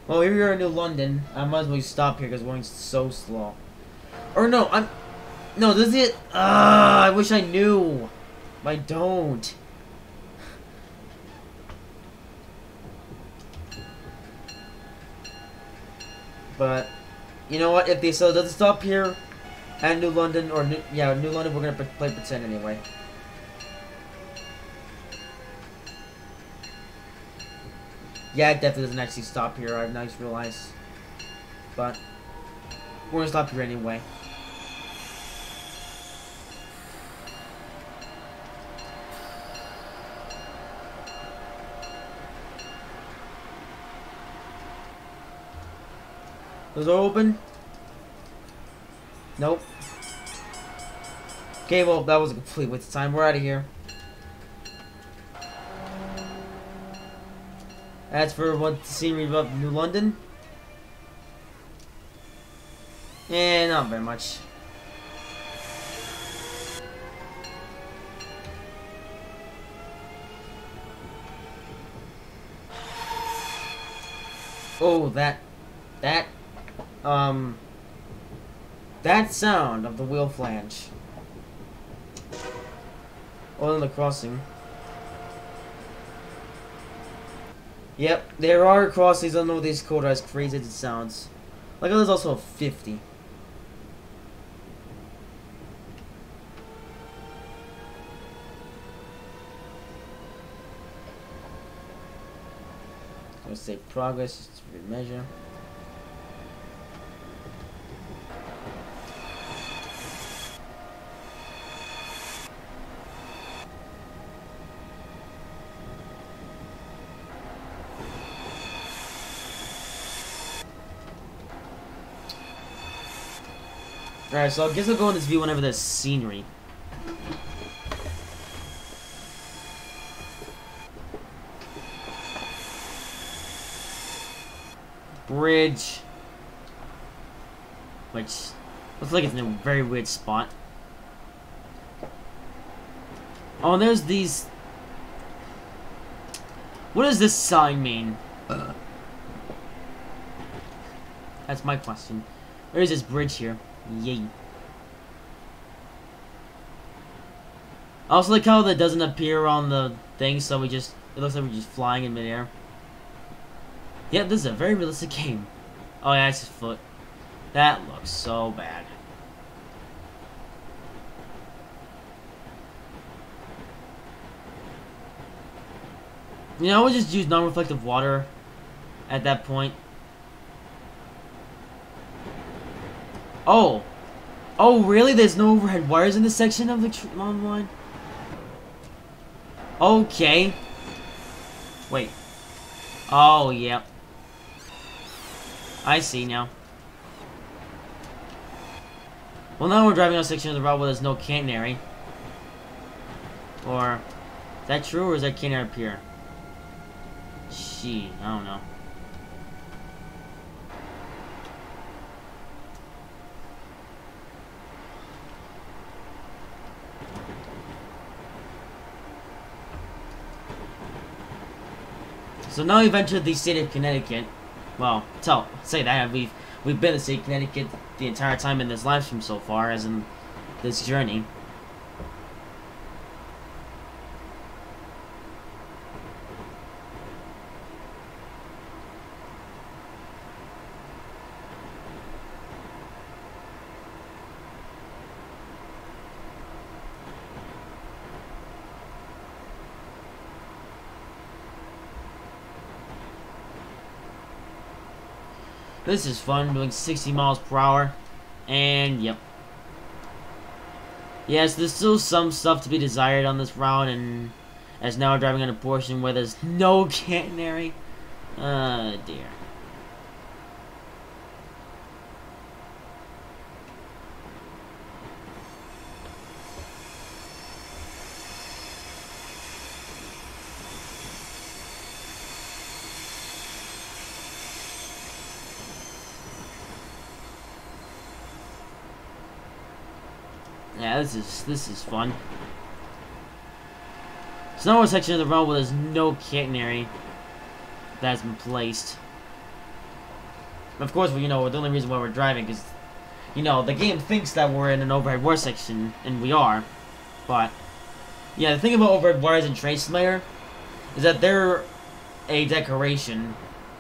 Well, here we are in New London. I might as well stop here because we're going so slow. Or no, no, this is it. I wish I knew. I don't. But you know what? If they still doesn't stop here at New London or New London, we're gonna play pretend anyway. Yeah, it definitely doesn't actually stop here. I've now just realized, but we're gonna stop here anyway. Doors open? Nope. Okay, well, that was a complete waste of time. We're out of here. As for what the scenery of New London, not very much. Oh, that sound of the wheel flange. Oh, in the crossing. Yep, there are crossings. I don't know these code as crazy as it sounds. Like, there's also a 50. Let's say progress, just remeasure. Alright, so I guess I'll go in this view whenever there's scenery. Bridge. Which looks like it's in a very weird spot. Oh, and there's these... What does this sign mean? That's my question. There is this bridge here. Yay. I also like how that doesn't appear on the thing, so it looks like we're just flying in midair. Yeah, this is a very realistic game. Oh yeah, it's his foot. That looks so bad. You know, I would just use non-reflective water at that point. Oh. Oh, really? There's no overhead wires in this section of the long line? Okay. Wait. Oh, yep. I see now. Well, now we're driving on a section of the route where there's no catenary. Or... Is that true, or is that catenary up here? Gee, I don't know. So now we've entered the state of Connecticut. Well, say that we've been in the state of Connecticut the entire time in this live stream so far, as in this journey. This is fun, doing 60 miles per hour. And, yep. Yes, there's still some stuff to be desired on this route, and as now we're driving on a portion where there's no catenary. Dear. Yeah, this is fun. So now we're a section of the road where there's no catenary that's been placed. Of course, you know, the only reason why we're driving is, you know, the game thinks that we're in an overhead war section, and we are. But, yeah, the thing about overhead wires in Train Simulator is that they're a decoration.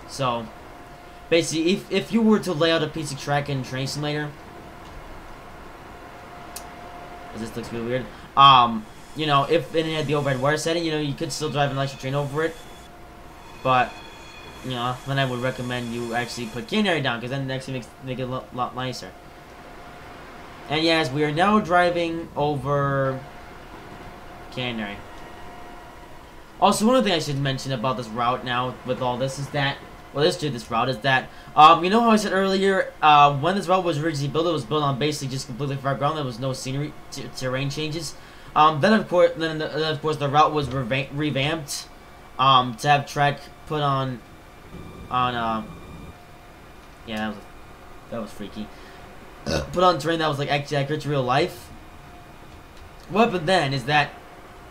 So, basically, if you were to lay out a piece of track in Train Simulator, this looks really weird. You know, if it had the overhead wire setting, you know, you could still drive an electric train over it. But, you know, then I would recommend you actually put canary down, because then it actually make it a lot nicer. And yes, we are now driving over Canary. Also, one other thing I should mention about this route now, with all this, is that, well, this route is that, you know how I said earlier, when this route was originally built, it was built on basically just completely flat ground. There was no scenery, terrain changes. Then of course, the route was revamped, to have track put on, yeah, that was freaky. Put on terrain that was like actually accurate to real life. What happened then is that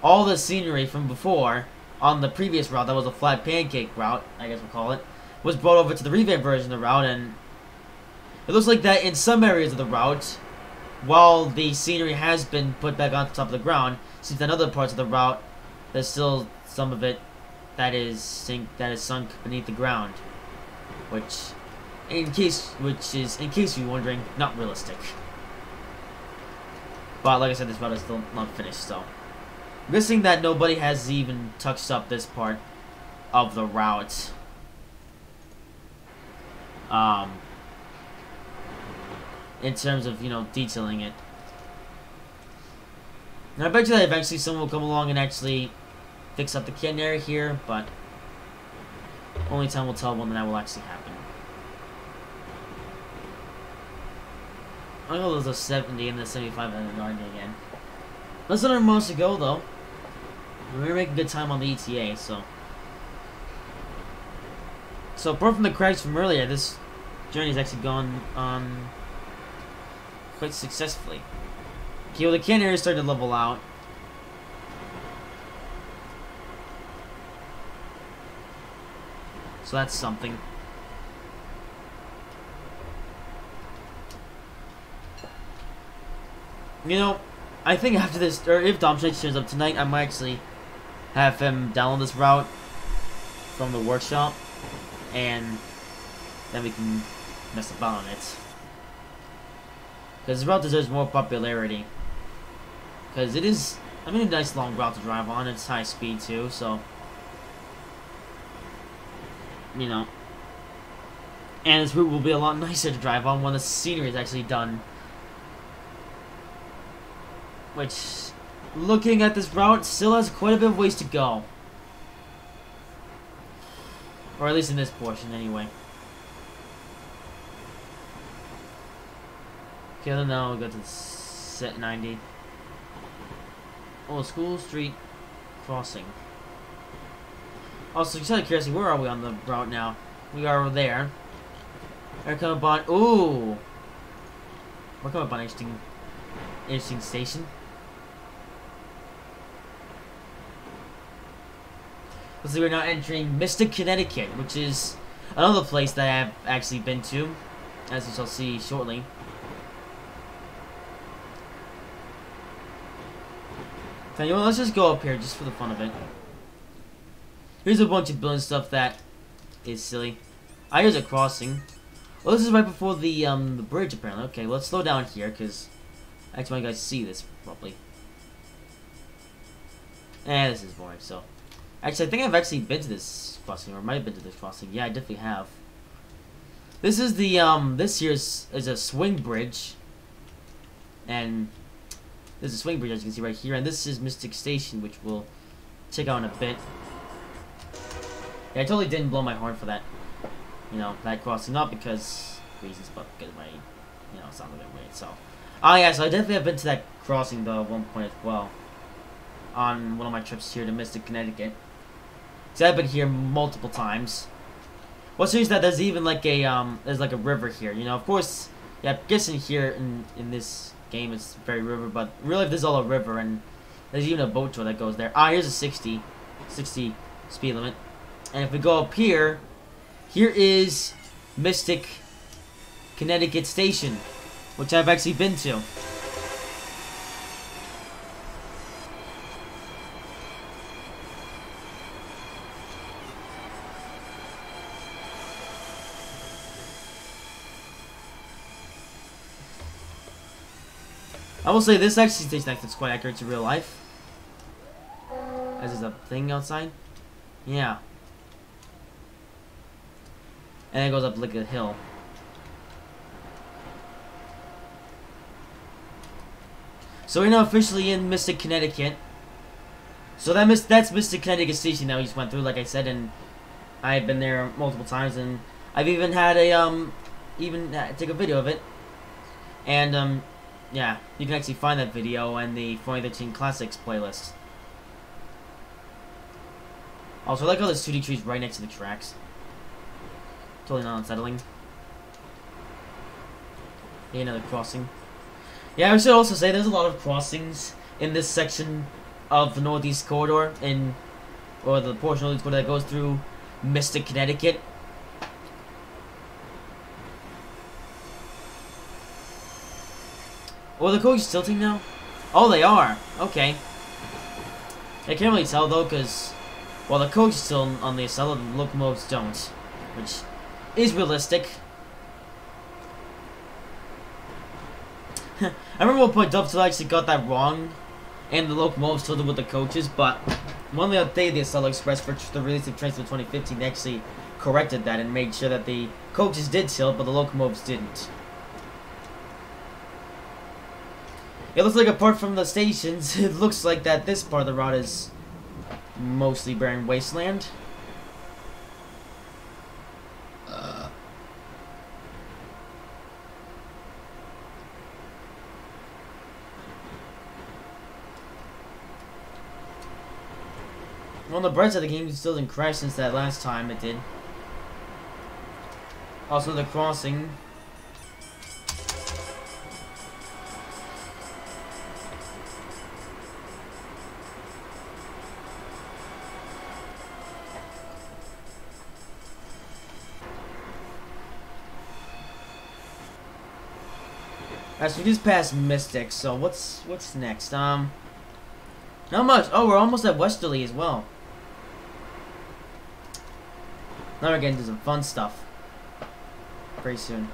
all the scenery from before on the previous route, that was a flat pancake route, I guess we'll call it, was brought over to the revamped version of the route, and it looks like that in some areas of the route, while the scenery has been put back on top of the ground, since in other parts of the route, there's still some of it that is sunk beneath the ground, which, in case you're wondering, not realistic. But like I said, this route is still not finished, so I'm guessing that nobody has even touched up this part of the route. In terms of, you know, detailing it. And I bet you that eventually someone will come along and actually fix up the canary here, but only time will tell when that will actually happen. I know there's a 70 and the 75 and the 90 again. Less than 100 miles to go, though. We're making good time on the ETA, so. So, apart from the cracks from earlier, this journey has actually gone on quite successfully. Okay, well, the canary is starting to level out. So that's something. You know, I think after this, or if Dom Shakes turns up tonight, I might actually have him download this route from the workshop, and then we can mess about on it. Because this route deserves more popularity. Because it is, I mean, a nice long route to drive on. It's high speed too, so, you know. And this route will be a lot nicer to drive on when the scenery is actually done. Which, looking at this route, still has quite a bit of ways to go. Or at least in this portion, anyway. Okay, then now we'll go to set 90. Oh, School Street Crossing. Also, just out of curiosity, where are we on the route now? We are there. We're coming upon, ooh! We're coming upon an interesting station. So we're now entering Mystic, Connecticut, which is another place that I have actually been to, as you shall see shortly. So, you know, let's just go up here just for the fun of it. Here's a bunch of building stuff that is silly. Here's a crossing. Well, this is right before the bridge, apparently. Okay, let's slow down here, because I actually want you guys to see this properly. This is boring, so. Actually, I think I've actually been to this crossing, or might have been to this crossing. Yeah, I definitely have. This is the, this here is a swing bridge. And there's a swing bridge, as you can see right here. And this is Mystic Station, which we'll check out in a bit. Yeah, I totally didn't blow my horn for that, you know, that crossing. Not because reasons, but because my, you know, it sounds a bit weird, so. Oh, yeah, so I definitely have been to that crossing, though, at one point as well. On one of my trips here to Mystic, Connecticut. So I've been here multiple times. What's serious that there's even like a there's like a river here. You know, of course, yeah, I'm guessing here in this game it's very river, but really there's all a river, and there's even a boat tour that goes there. Here's a 60 speed limit. And if we go up here, here is Mystic, Connecticut Station, which I've actually been to. I will say this actually station acts quite accurate to real life. As is a thing outside. Yeah. And it goes up like a hill. So we're now officially in Mystic, Connecticut. So that's Mystic, Connecticut Station that we just went through, like I said, and I've been there multiple times, and I've even had a take a video of it. And yeah, you can actually find that video in the 2013 Classics playlist. Also, I like how there's 2D trees right next to the tracks. Totally not unsettling. Yeah, another crossing. Yeah, I should also say there's a lot of crossings in this section of the Northeast Corridor, or the portion of the Northeast Corridor that goes through Mystic, Connecticut. Oh, the coaches tilting now? Oh, they are. Okay. I can't really tell though, because while the coach is still on the Acela, the locomotives don't, which is realistic. I remember one point Dovetail actually got that wrong, and the locomotives tilted with the coaches, but when they updated the Acela Express for the release of Trains for 2015, they actually corrected that and made sure that the coaches did tilt, but the locomotives didn't. It looks like apart from the stations, it looks like that this part of the route is mostly barren wasteland. Well, the bright side of the game still didn't crash since that last time it did. Also, the crossing. As we just passed Mystic, so what's next? Not much. Oh, we're almost at Westerly as well. Now we're getting to some fun stuff. Pretty soon.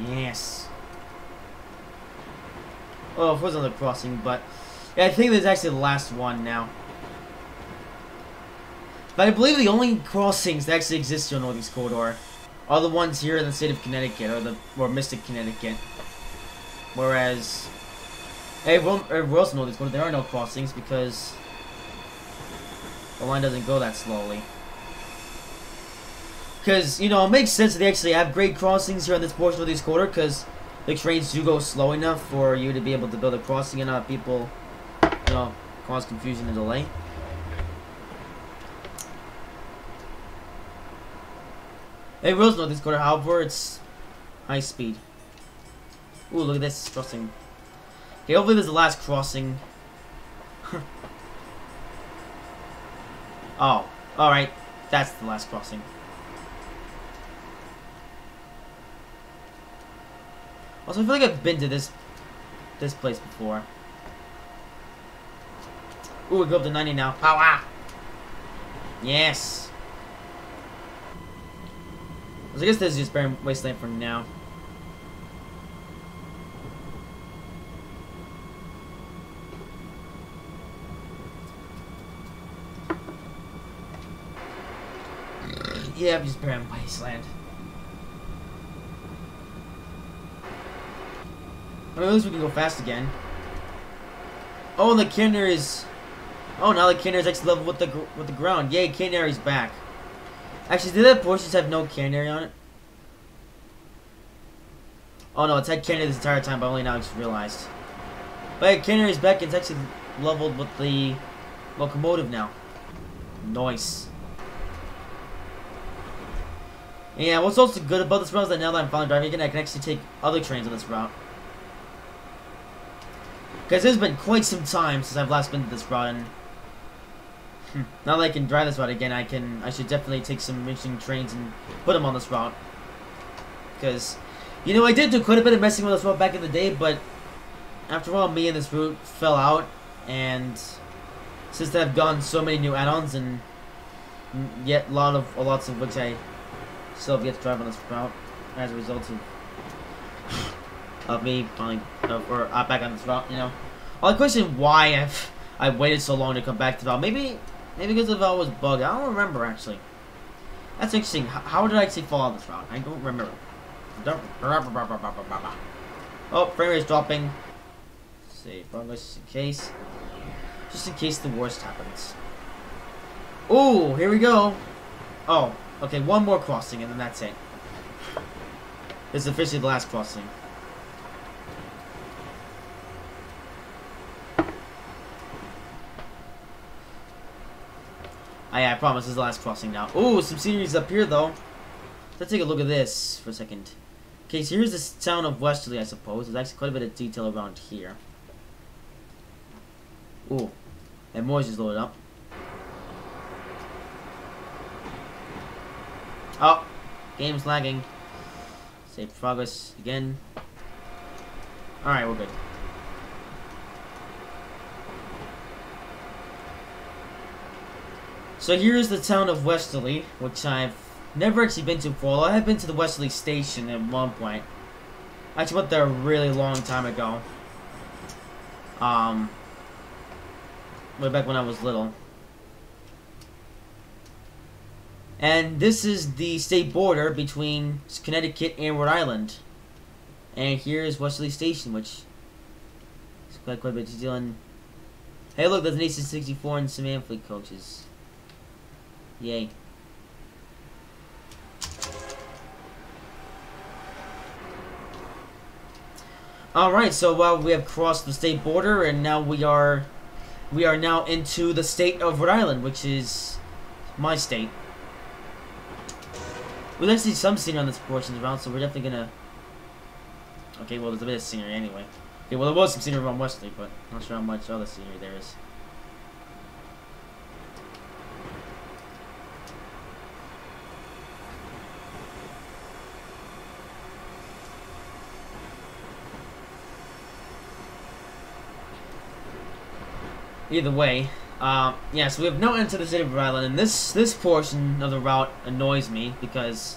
Yes. Oh, it was on the crossing, but yeah, I think this is actually the last one now. But I believe the only crossings that actually exist on Northeast Corridor are the ones here in the state of Connecticut, or Mystic, Connecticut. Whereas everywhere else in Northeast Corridor, there are no crossings because the line doesn't go that slowly. Because, you know, it makes sense that they actually have great crossings here on this portion of Northeast Corridor, because the trains do go slow enough for you to be able to build a crossing and not people, you know, cause confusion and delay. Hey, Rose, no, this quarter, however, it's high speed. Ooh, look at this crossing. Okay, hopefully this is the last crossing. Oh, alright. That's the last crossing. Also, I feel like I've been to this place before. Ooh, we go up to 90 now. Power! Yes! So I guess this is just barren wasteland for now. Yeah, just barren wasteland. I mean, at least we can go fast again. Oh, and the canary is... Oh, now the canary is actually level with the ground. Yay, canary's back. Actually, did that portions have no canary on it? Oh no, it's had canary this entire time, but only now I just realized. But yeah, canary's back, and it's actually leveled with the locomotive now. Nice. And yeah, what's also good about this route is that now that I'm finally driving again, I can actually take other trains on this route. Because it's been quite some time since I've last been to this route, and now that I can drive this route again, I should definitely take some interesting trains and put them on this route. Because, you know, I did do quite a bit of messing with this route back in the day, but after a while, me and this route fell out, and since I've gotten so many new add-ons, and yet lots of which I still have yet to drive on this route as a result of me finally back on this route, you know. I question why I've waited so long to come back to the route. Maybe because the route was bugged. I don't remember actually. That's interesting. How did I actually fall on this route? I don't remember. Oh, frame rate is dropping. Save progress just in case the worst happens. Oh, here we go. Oh, okay, one more crossing and then that's it. This is officially the last crossing. I promise this is the last crossing now. Ooh, some scenery's up here though. Let's take a look at this for a second. Okay, so here's this town of Westerly, I suppose. There's actually quite a bit of detail around here. Ooh, and Moyes is loaded up. Oh, game's lagging. Save progress again. Alright, we're good. So here's the town of Westerly, which I've never actually been to before. I have been to the Westerly station at one point. I actually went there a really long time ago. Way back when I was little. And this is the state border between Connecticut and Rhode Island. And here's Westerly Station, which is quite a bit of detail. And hey, look, there's an AC-64 and some Amfleet coaches. Yay. Alright, so we have crossed the state border, and now we are now into the state of Rhode Island, which is my state. We'll actually see some scenery on this portion around, so we're definitely gonna... Okay, well, there's a bit of scenery anyway. Okay, well, there was some scenery around Westerly, but not sure how much other scenery there is. Either way, yeah, so we have now entered the city of Rhode Island, and this portion of the route annoys me because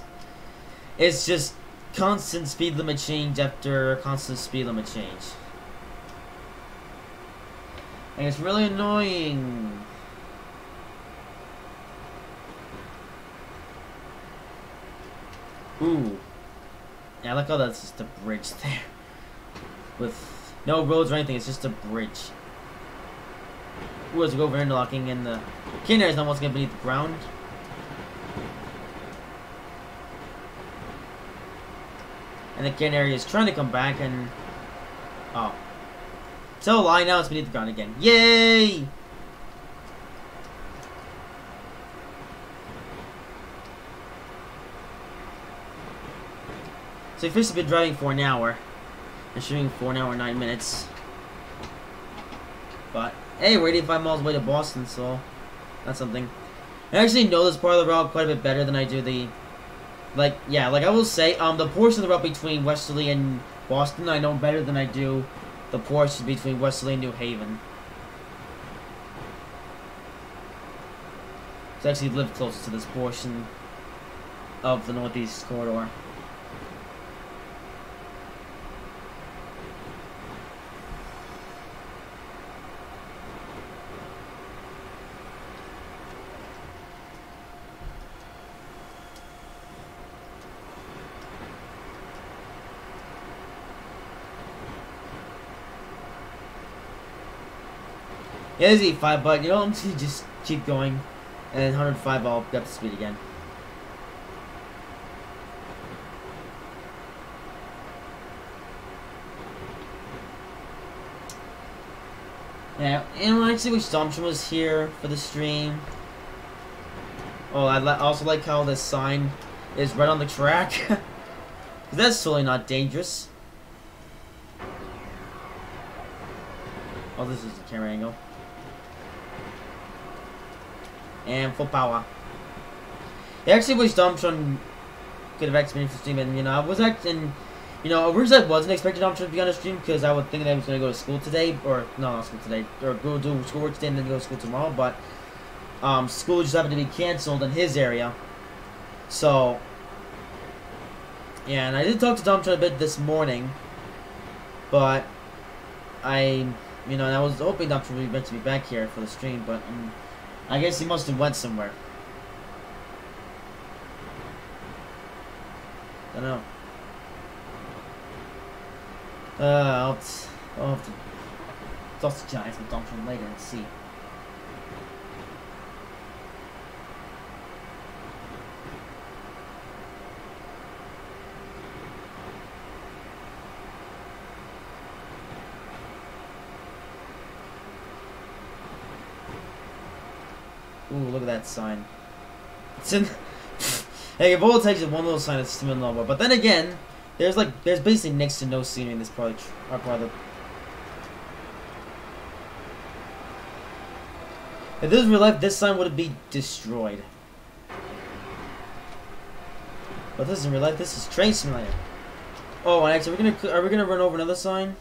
it's just constant speed limit change after constant speed limit change. And it's really annoying. Ooh. Yeah, I like how that's just a bridge there. With no roads or anything, it's just a bridge. Ooh, as we go over interlocking, and the canary is almost getting beneath the ground. And the canary is trying to come back, and... Oh. So lie, now it's beneath the ground again. Yay! So we've officially been driving for an hour. And shooting for an hour 9 minutes. But, hey, we're 85 miles away to Boston, so that's something. I actually know this part of the route quite a bit better than I do the... Like, yeah, like I will say, the portion of the route between Westerly and Boston, I know better than I do the portion between Westerly and New Haven. So I actually live closer to this portion of the Northeast Corridor. Yeah, it's 85, but you know, I'm just gonna just keep going, and 105 I'll get up to speed again. Yeah, and I actually wish Domtron was here for the stream. Oh, I also like how the sign is right on the track. That's totally not dangerous. Oh, this is the camera angle. And full power. It actually wish Domtron could have actually been for stream, and I was actually, originally I wasn't expecting Domtron to be on the stream because I would think that I was going to go to school today, or no, not school today, or go do schoolwork today and then go to school tomorrow, but school just happened to be canceled in his area. So, yeah, and I did talk to Domtron a bit this morning, but I was hoping Domtron would be meant to be back here for the stream, but I guess he must have went somewhere. I don't know. I'll have to toss the Giants with Domtron later and see. Ooh, look at that sign. It's in. Hey, if all it takes is one little sign, it's still in Nova. But then again, there's basically next to no scenery in this part of the. If this was real life, this sign would be destroyed. But this is real life. This is Train Simulator. Oh, and actually, are we gonna run over another sign?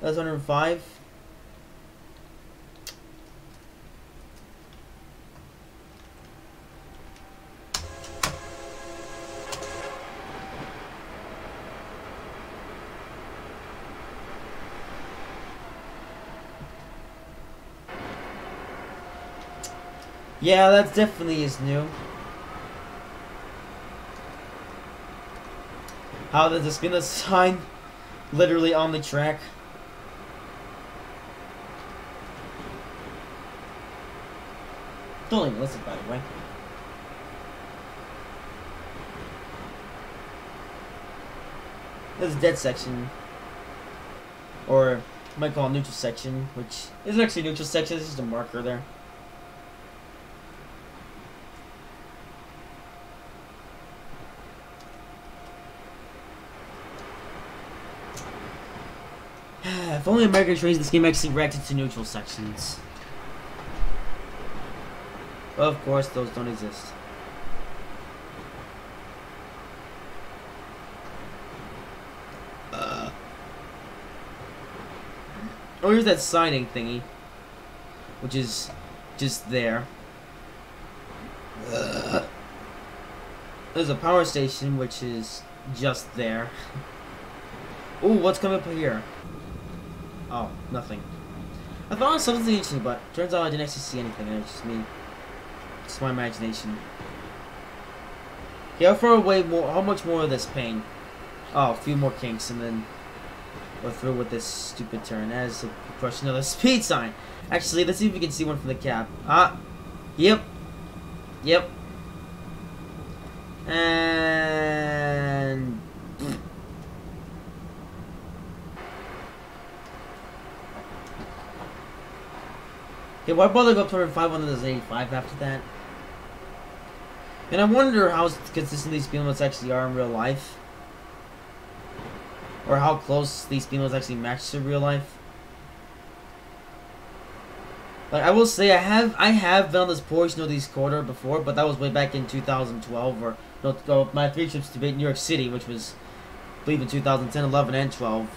That's 105. Yeah, that definitely is new. How there's a spin sign literally on the track. Don't even listen, by the way. This is dead section. Or you might call it neutral section, which isn't actually neutral section, it's just a marker there. If only American trains in this game actually reacted to neutral sections. But of course, those don't exist. Oh, here's that signing thingy, which is just there. There's a power station, which is just there. Ooh, what's coming up here? Oh, nothing. I thought it was something interesting, but turns out I didn't actually see anything, and it's just me. It's my imagination. Okay, how much more of this pain? Oh, a few more kinks, and then we're through with this stupid turn. That is a question of the speed sign. Actually, let's see if we can see one from the cab. Yep. Yep. And... Okay, why bother go up to 105 when there's 85 after that? And I wonder how consistent these speed limits actually are in real life. Or how close these speed limits actually match to real life. Like, I will say, I have been on this portion of the East Corridor before, but that was way back in 2012, or no, my 3 trips to New York City, which was, I believe, in 2010, 11, and 12.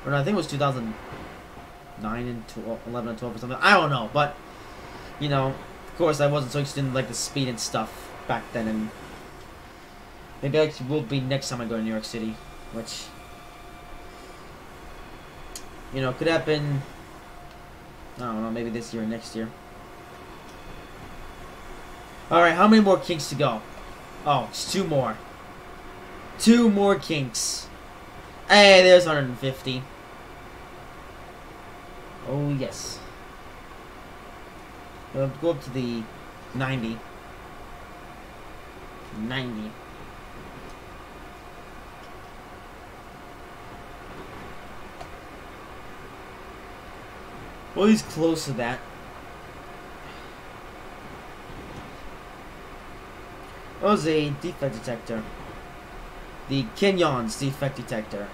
Or no, I think it was 2009 and 12, 11 and 12 or something. I don't know, but, of course, I wasn't so interested in, like, the speed and stuff back then, and maybe I actually will be next time I go to New York City, which, could happen, I don't know, maybe this year or next year. Alright, how many more kinks to go? Oh, it's 2 more. 2 more kinks. Hey, there's 150. Oh, yes. Go up to the 90. 90. Well, he's close to that. It was a defect detector. The Kenyon's defect detector.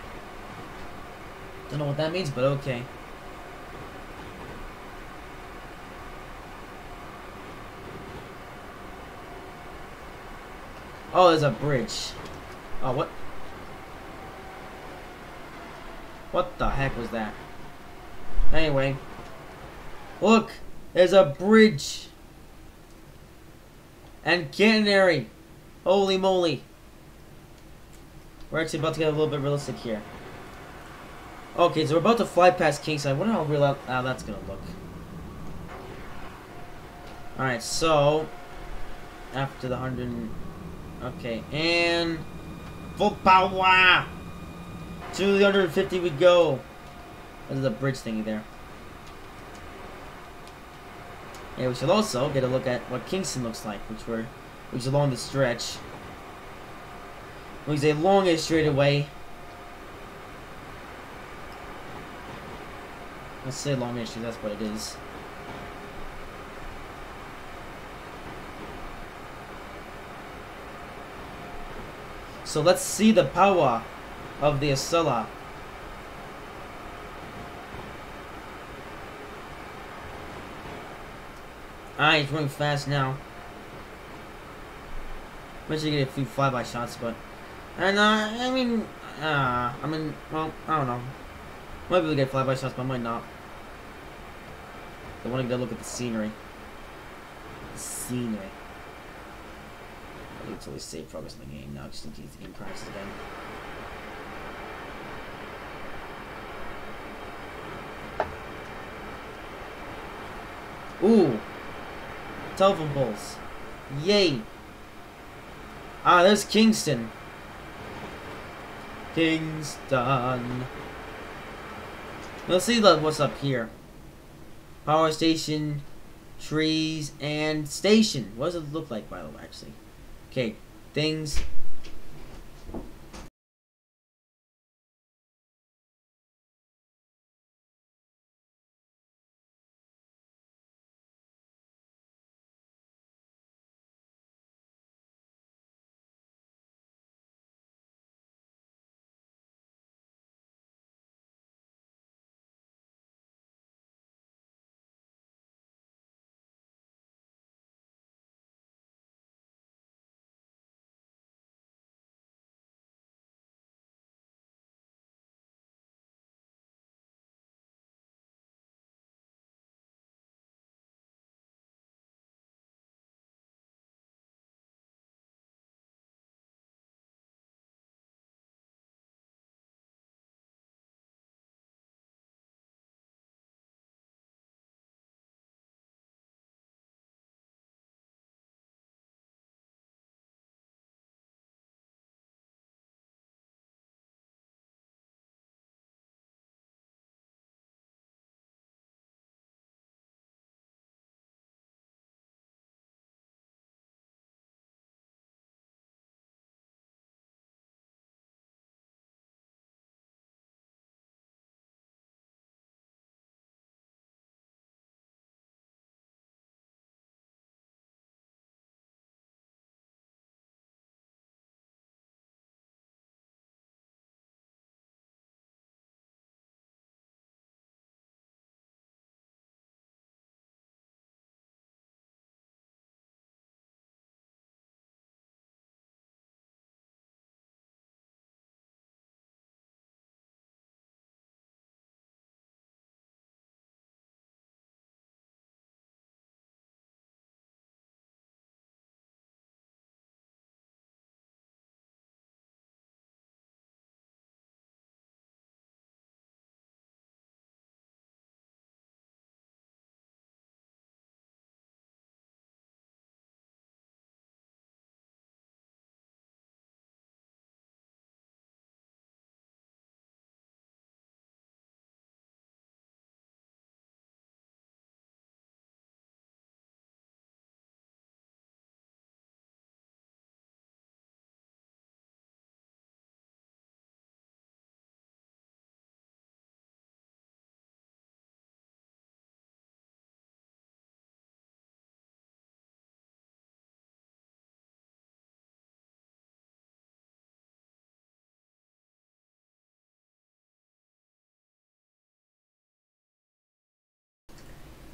Don't know what that means, but okay. Oh, there's a bridge. Oh, what? What the heck was that? Anyway. Look! There's a bridge! And Canary! Holy moly! We're actually about to get a little bit realistic here. Okay, so we're about to fly past Kingston. I wonder how real how that's gonna look. Alright, so... After the 100... Okay, and... Full power! To the 150 we go! There's a bridge thingy there. Yeah, we should also get a look at what Kingston looks like, which is along the stretch. Which is a longish straightaway. Let's say longish, that's what it is. So let's see the power of the Acela. Alright, it's running fast now. Eventually get a few flyby shots, but... And, well, I don't know. Might be able to get flyby shots, but I might not. I want to get a look at the scenery. The scenery. I need to always save progress in the game now, just in case the game crashes again. Ooh! Telephone poles. Yay! Ah, there's Kingston. Kingston. Let's see what's up here. Power station, trees, and station. What does it look like, by the way, actually? Okay, things.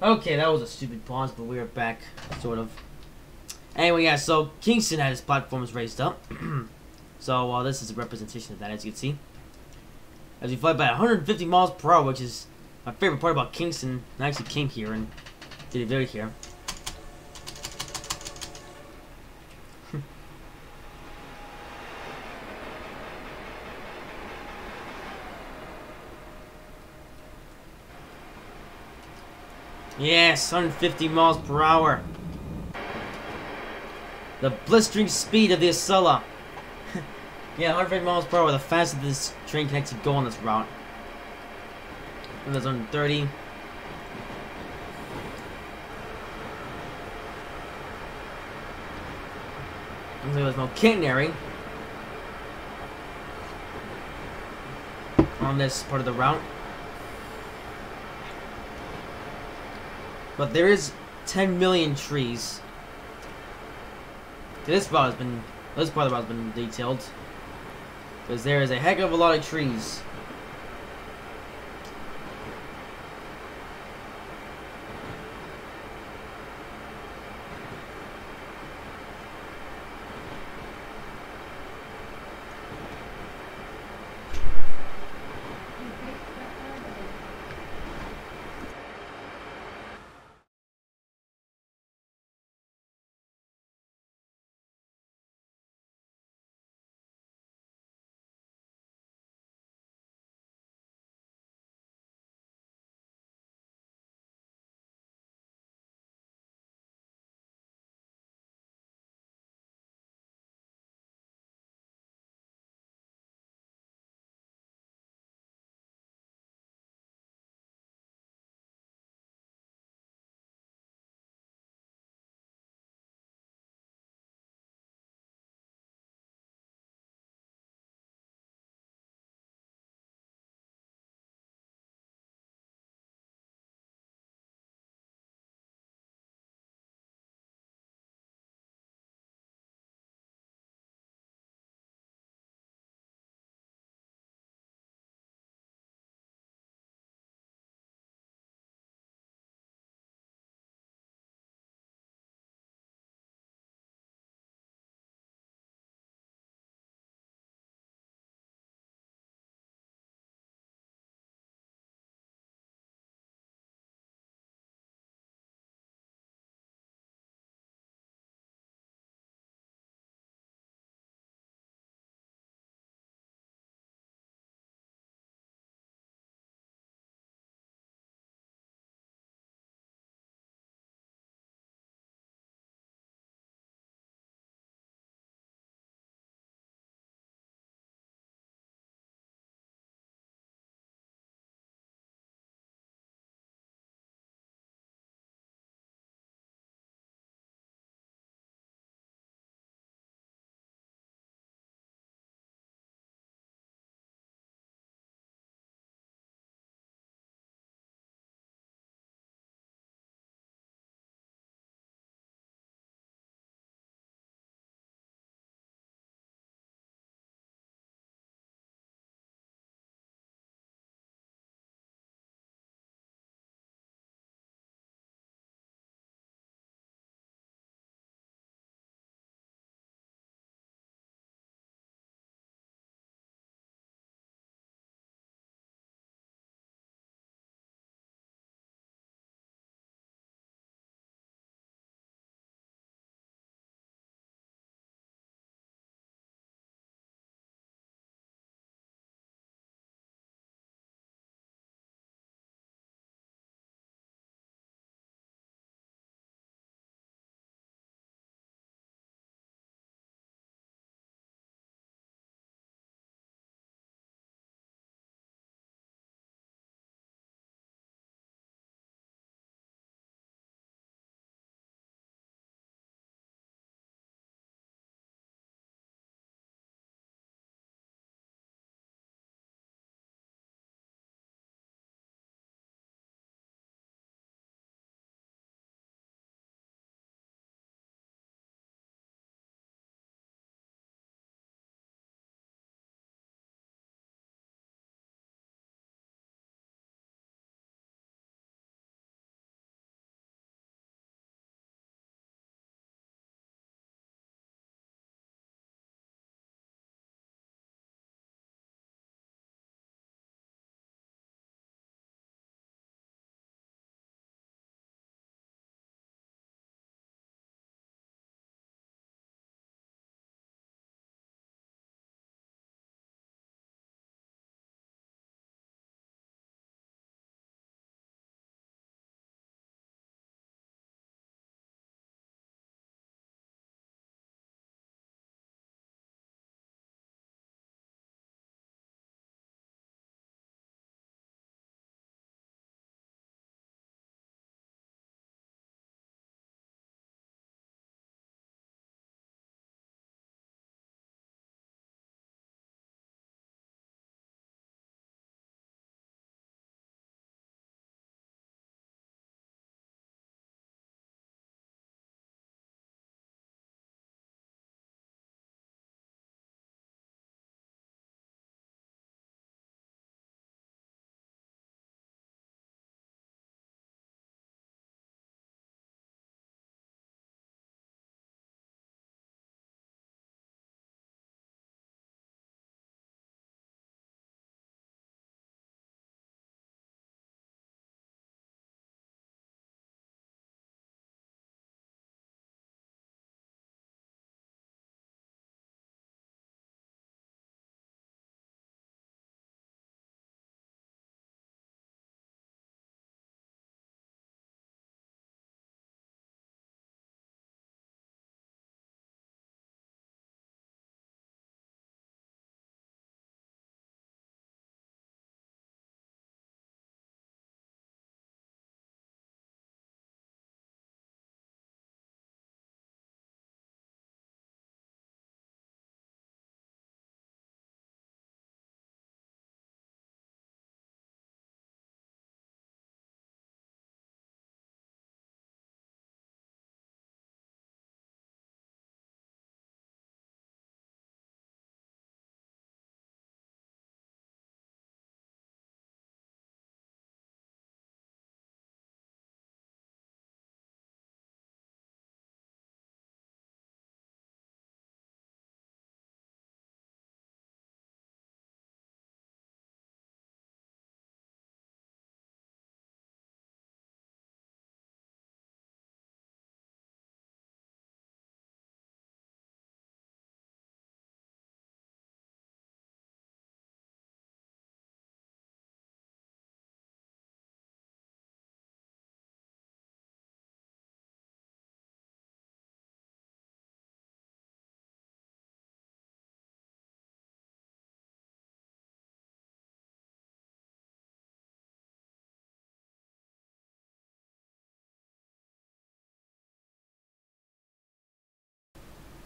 Okay, that was a stupid pause, but we are back, sort of. Anyway, yeah, so Kingston had his platforms raised up. So this is a representation of that, as you can see. As we fly by 150 miles per hour, which is my favorite part about Kingston. I actually came here and did a video here. Yes, 150 miles per hour. The blistering speed of the Acela. Yeah, 150 miles per hour, the fastest this train can actually go on this route. And there's 130. And there's no catenary on this part of the route. But there is 10 million trees. This part of the route has been detailed. Because there is a heck of a lot of trees.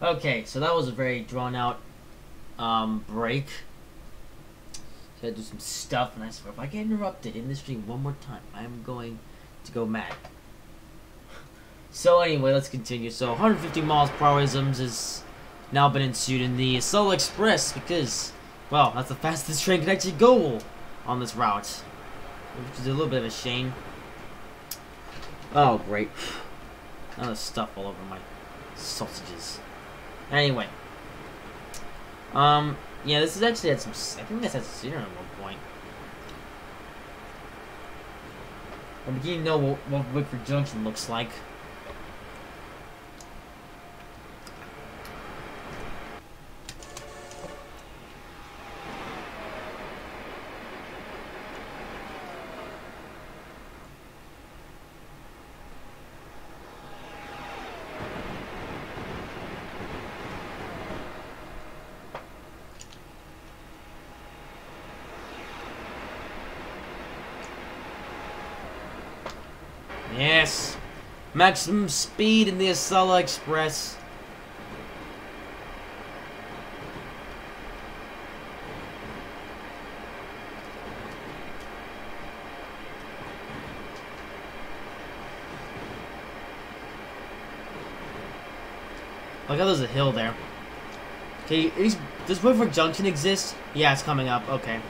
Okay, so that was a very drawn out break. Gotta do some stuff, and I swear, if I get interrupted in the stream one more time, I'm going to go mad. So anyway, let's continue. So 150 miles per hour has now been ensued in the Acela Express because, well, that's the fastest train can actually go on this route, which is a little bit of a shame. Oh, great. Now there's stuff all over my sausages. Anyway. Yeah, this is actually had some, I think this had some scenery at one point. I'm beginning to know what Wickford Junction looks like. Yes! Maximum speed in the Acela Express. Look how there's a hill there. Okay, does Wickford Junction exist? Yeah, it's coming up. Okay.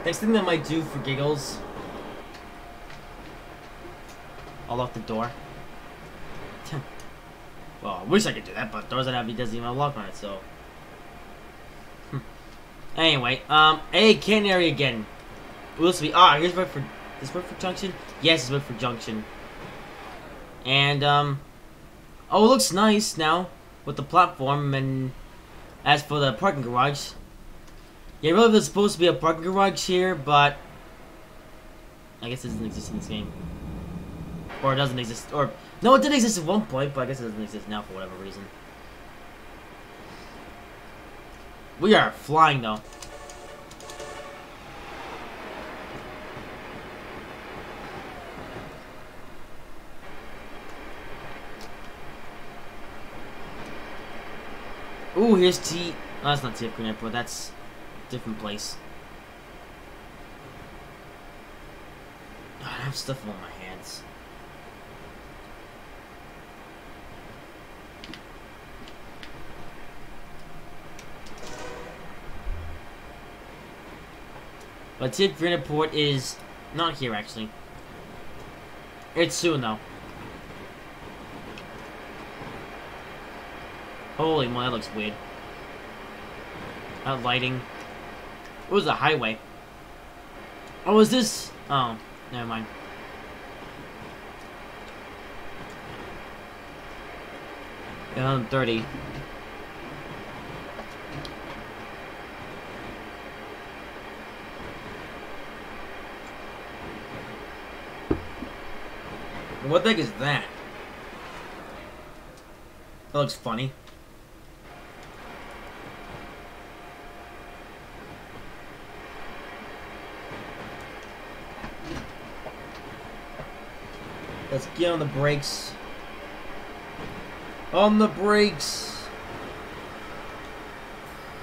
Next thing that I might do for giggles, I'll lock the door. Well, I wish I could do that, but doors that have doesn't even have a lock on it, so. Anyway, hey, Canary again. Will this be? Here's Wickford. Is Wickford Junction? Yes, it's Wickford Junction. And oh, it looks nice now with the platform. And as for the parking garage, yeah, really, there's supposed to be a parking garage here, but I guess it doesn't exist in this game, or it doesn't exist, or no, it did exist at one point, but I guess it doesn't exist now for whatever reason. We are flying though. Ooh, here's T. Oh, that's not TF Green Airport. That's a different place. Oh, I have stuff on my hands. But TF Green Airport is not here actually. It's soon though. Holy moly, that looks weird. That lighting. It was a highway. Oh, is this? Oh, never mind. Yeah, I'm 30. What the heck is that? That looks funny. Let's get on the brakes. On the brakes.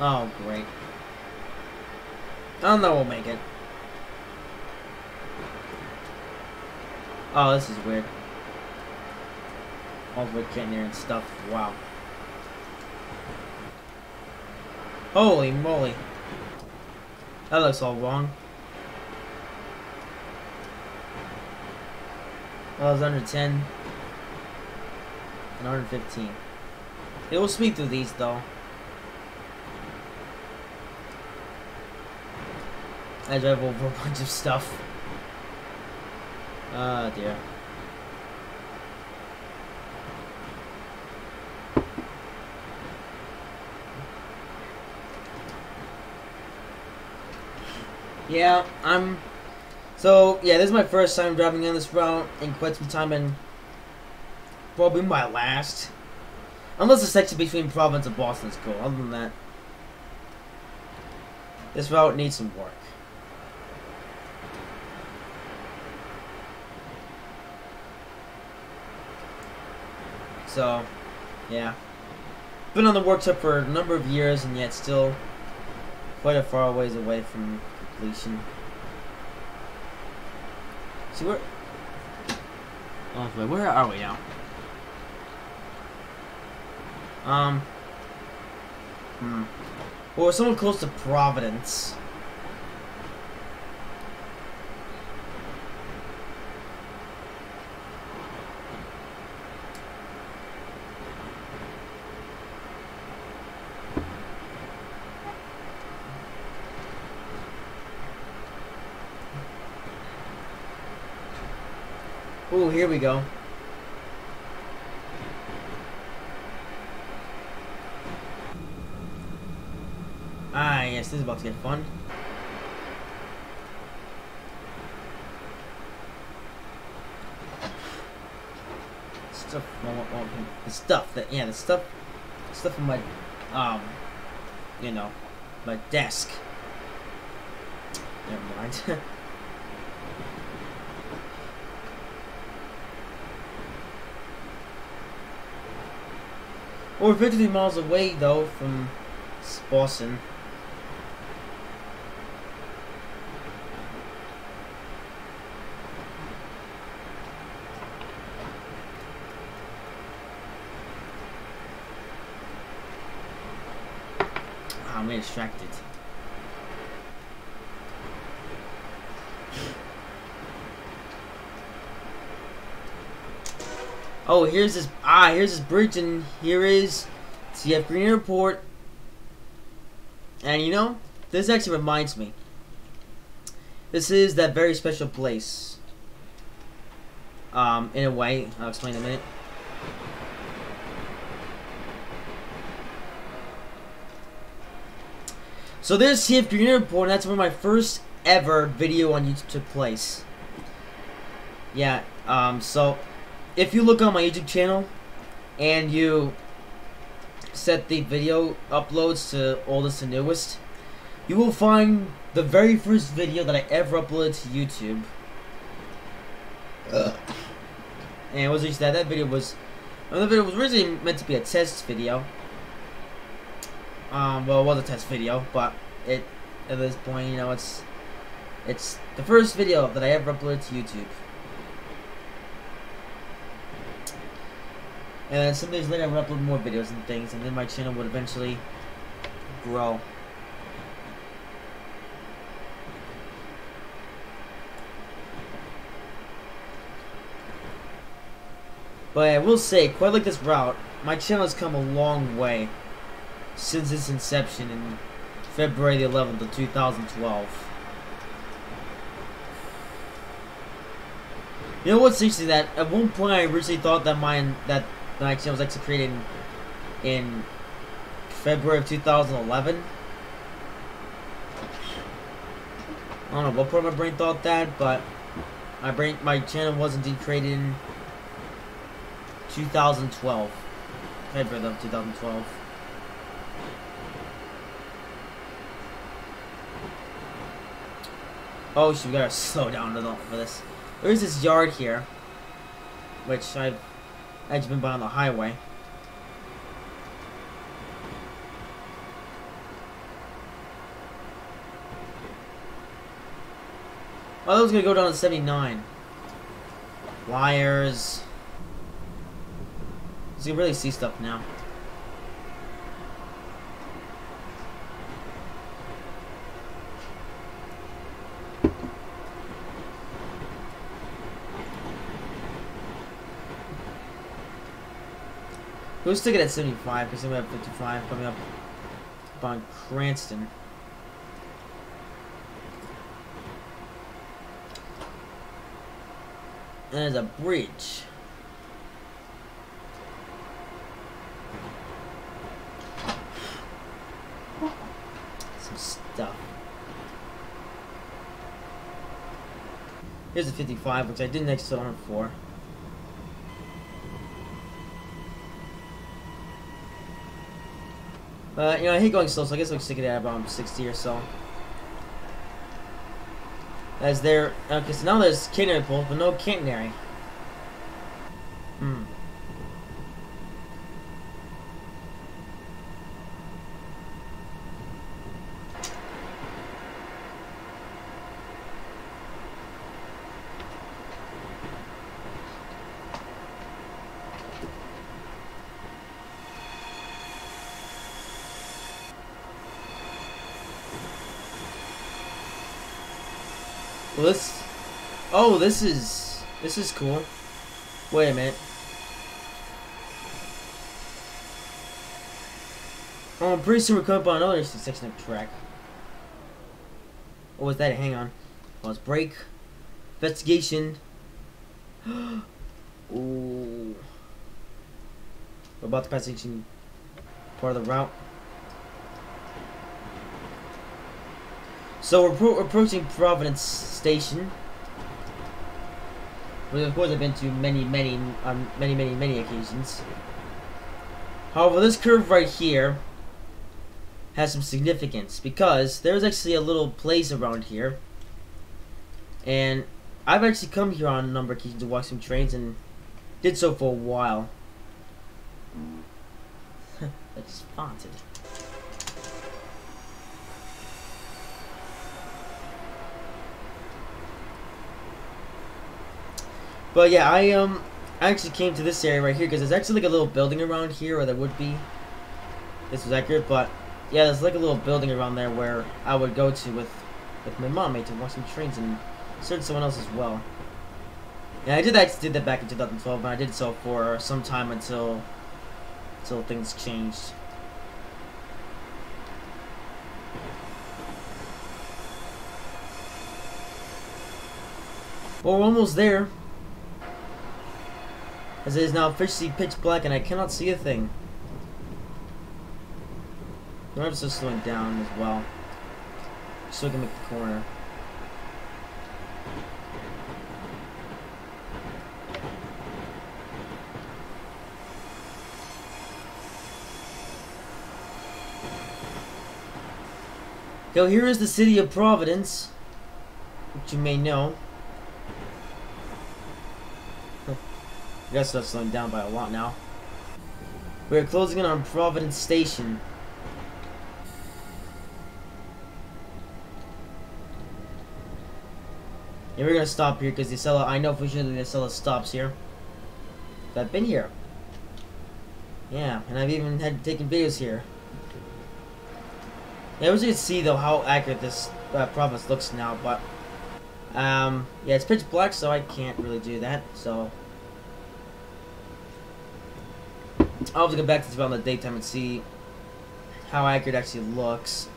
Oh, great. Oh, no, we'll make it. Oh, this is weird. All the way getting there and stuff. Wow. Holy moly. That looks all wrong. Well, it's under 10. And 115. It will speed through these, though. I drive over a bunch of stuff. Ah, dear. Yeah, so, yeah, this is my first time driving on this route in quite some time, and probably my last. Unless the section between Providence and Boston is cool. Other than that, this route needs some work. So, yeah. Been on the workshop for a number of years, and yet still quite a far ways away from completion. See where? Oh, wait, where are we now? Well, we're somewhere close to Providence. Ooh, here we go. Ah, yes, this is about to get fun. Stuff, the stuff that, yeah, the stuff on my, you know, my desk. Never mind. We're 53 miles away, though, from Boston. I'm getting distracted. Oh, here's this bridge, and here is CF Green Airport. And you know, this actually reminds me. This is that very special place. In a way, I'll explain in a minute. So there's CF Green Airport, and that's where my first ever video on YouTube took place. Yeah, so if you look on my YouTube channel and you set the video uploads to oldest to newest, you will find the very first video that I ever uploaded to YouTube. And it was just that video was originally meant to be a test video. Well, it was a test video, but at this point, you know, it's the first video that I ever uploaded to YouTube. And then some days later, I would upload more videos and things, and then my channel would eventually grow. But I will say, quite like this route, my channel has come a long way since its inception in February the 11th of 2012. You know what's interesting? That at one point I originally thought that my channel was actually created in February of 2011. I don't know what part of my brain thought that, but my channel was indeed created in 2012, February of 2012. Oh, shoot, we gotta slow down a little for this. There's this yard here, which I've actually been by on the highway. Oh, that was gonna go down to 79. Liars. You can really see stuff now. We'll stick it at 75 because then we have 55 coming up on Cranston. And there's a bridge. Some stuff. Here's a 55, which I didn't actually on it for. You know, I hate going slow, so I guess I'll stick it at about 60 or so. As there, okay, so now there's catenary poles, but no catenary. Well, this is cool. Wait a minute. Oh, I'm pretty sure we're coming up on another section of track. What was that? Hang on. Oh, it's break. Investigation. Ooh. We're about to pass section part of the route. So we're approaching Providence Station. Which of course I've been to many occasions. However, this curve right here has some significance because there's actually a little place around here, and I've actually come here on a number of occasions to watch some trains and did so for a while. That's haunted. But yeah, I actually came to this area right here because there's actually like a little building around here, or there would be. This was accurate, but yeah, there's like a little building around there where I would go to with my mom to watch some trains and search someone else as well. And I did that back in 2012, and I did so for some time until things changed. Well, we're almost there. As it is now officially pitch black and I cannot see a thing. I'm also slowing down as well, so I can make the corner. So here is the city of Providence, which you may know. I guess that's slowing down by a lot now. We're closing in on Providence Station. Yeah, we're gonna stop here because the Acela, I know for sure that the Acela stops here. I've been here. Yeah, and I've even had taken videos here. Yeah, I wish you could see though how accurate this Providence looks now, but yeah, it's pitch black, so I can't really do that. So I'll have to go back to this in the daytime and see how accurate it actually looks.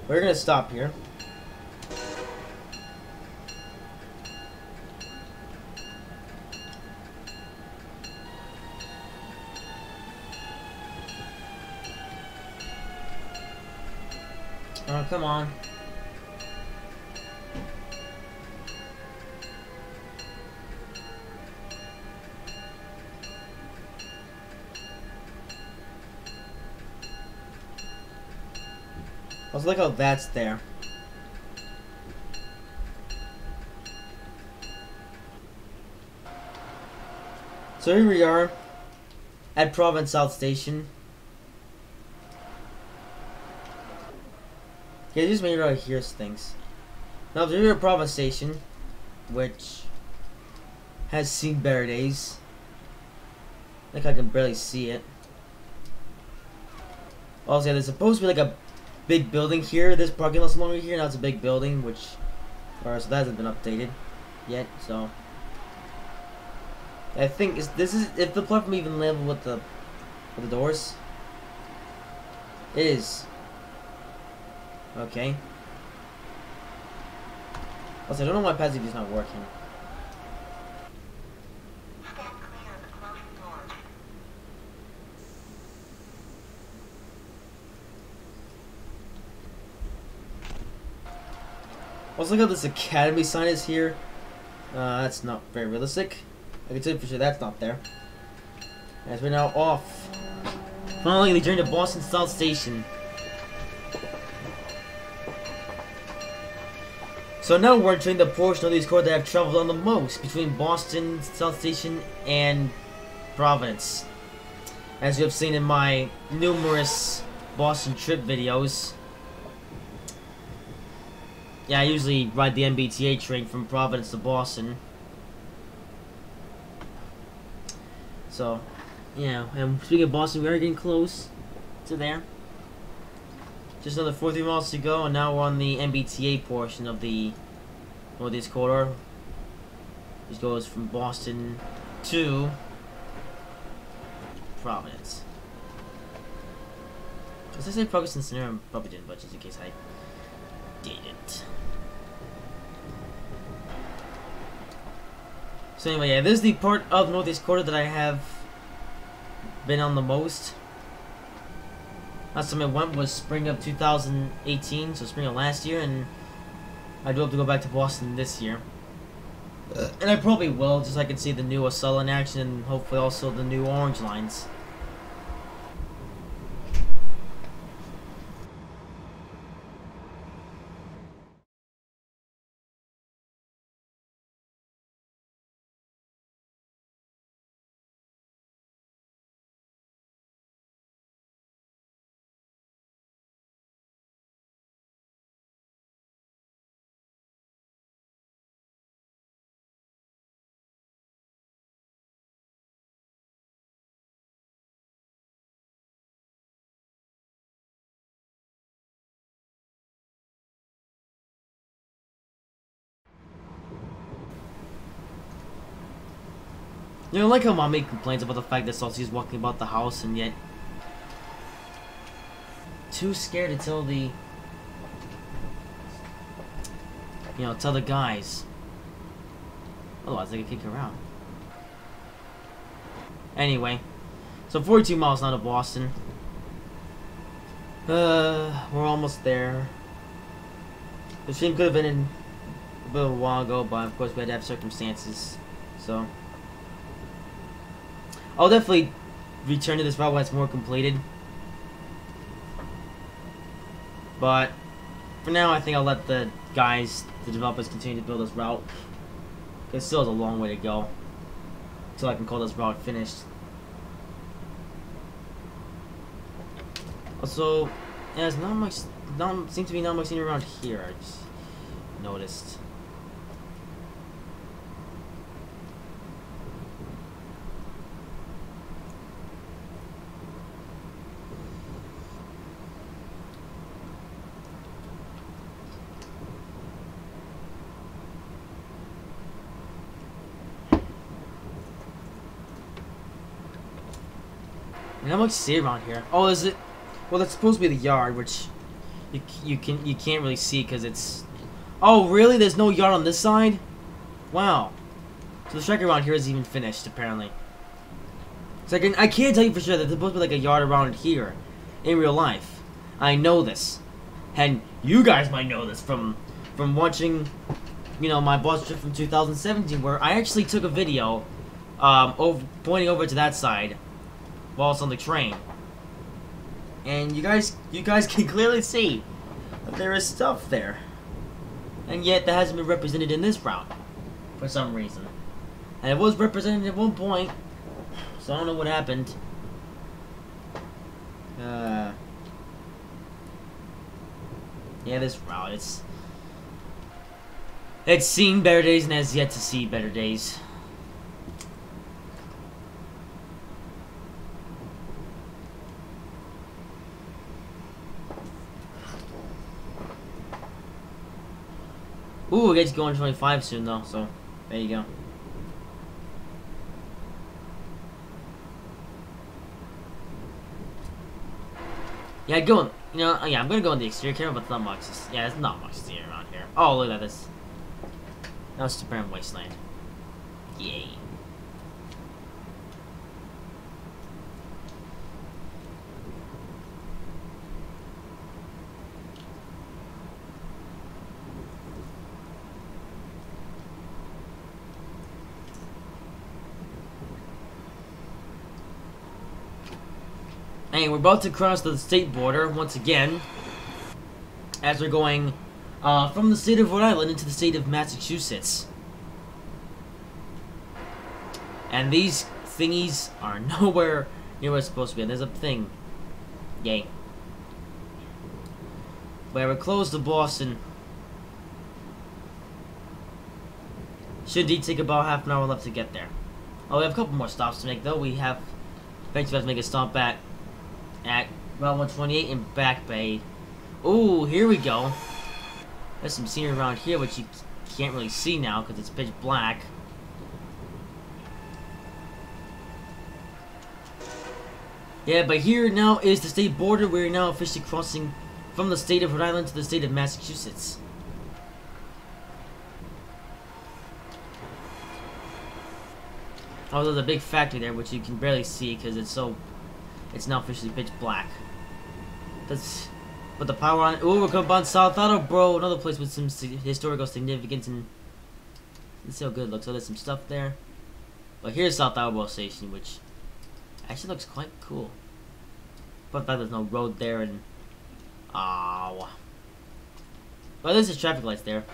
We're gonna stop here. Oh, come on. Let's look how that's there. So here we are at Providence South Station. Okay, this made right here stinks. Now there's your Providence Station, which has seen better days. Like I can barely see it. Also, yeah, there's supposed to be like a big building here. This parking lot's no longer here. Now it's a big building, which, so that hasn't been updated yet. So I think if the platform even level with the doors. It is. Okay. Also, I don't know why passive is not working. Also, look how this academy sign is here. That's not very realistic. I can tell you for sure that's not there. As we're now off. Finally, during the Boston South Station. So now we're entering the portion of these corridors that I've traveled on the most, between Boston South Station and Providence. As you have seen in my numerous Boston trip videos. Yeah, I usually ride the MBTA train from Providence to Boston. So, yeah, and speaking of Boston, we are getting close to there. Just another 43 miles to go, and now we're on the MBTA portion of the Northeast Corridor. This goes from Boston to Providence. Does I say Providence and Sonora? Probably didn't, but just in case I didn't. So anyway, yeah, this is the part of Northeast Corridor that I have been on the most. Last time I went was spring of 2018, so spring of last year, and I do hope to go back to Boston this year. And I probably will, just so I can see the new Acela in action, and hopefully also the new Orange lines. You know, like how Mommy complains about the fact that Salty's walking about the house and yet too scared to tell the, tell the guys. Otherwise, they could kick her out. Anyway, so 42 miles now to Boston. We're almost there. The stream could have been in a bit of a while ago, but of course we had to have circumstances. So I'll definitely return to this route when it's more completed. But for now, I think I'll let the guys, the developers, continue to build this route. It still has a long way to go until I can call this route finished. Also, yeah, there's not much, seems to be not much seen around here. I just noticed. Not much to see around here. Oh, is it? Well, that's supposed to be the yard, which you can't really see because it's. Oh, really? There's no yard on this side? Wow. So the track around here isn't even finished, apparently. So I can't tell you for sure that there's supposed to be like a yard around here in real life. I know this, and you guys might know this from watching, my boss trip from 2017, where I actually took a video, pointing over to that side. While it's on the train, and you guys can clearly see that there is stuff there, and yet that hasn't been represented in this route for some reason. And it was represented at one point, so I don't know what happened. Yeah, this route, it's seen better days and has yet to see better days. Ooh, it gets going 25 soon though, so there you go. Yeah, I'm gonna go in the exterior camera, but not much. Yeah, there's not much to see around here. Oh, look at this. Now it's Super Wasteland. Yay. Hey, we're about to cross the state border once again, as we're going from the state of Rhode Island into the state of Massachusetts. And these thingies are nowhere near where it's supposed to be. And there's a thing. Yay. But we're close to Boston. Should indeed take about half an hour left to get there. Oh, we have a couple more stops to make, though. We have eventually have to make a stop at Route 128 in Back Bay. Ooh, here we go. There's some scenery around here, which you can't really see now because it's pitch black. Yeah, but here now is the state border. We're now officially crossing from the state of Rhode Island to the state of Massachusetts. Oh, there's a big factory there, which you can barely see because it's now officially pitch black. Put the power on. Ooh, we're coming up on South Attleboro, another place with some historical significance, and let's see how good it looks. So there's some stuff there. But here's South Attleboro Station, which actually looks quite cool. But there's no road there, and well, there's just traffic lights there.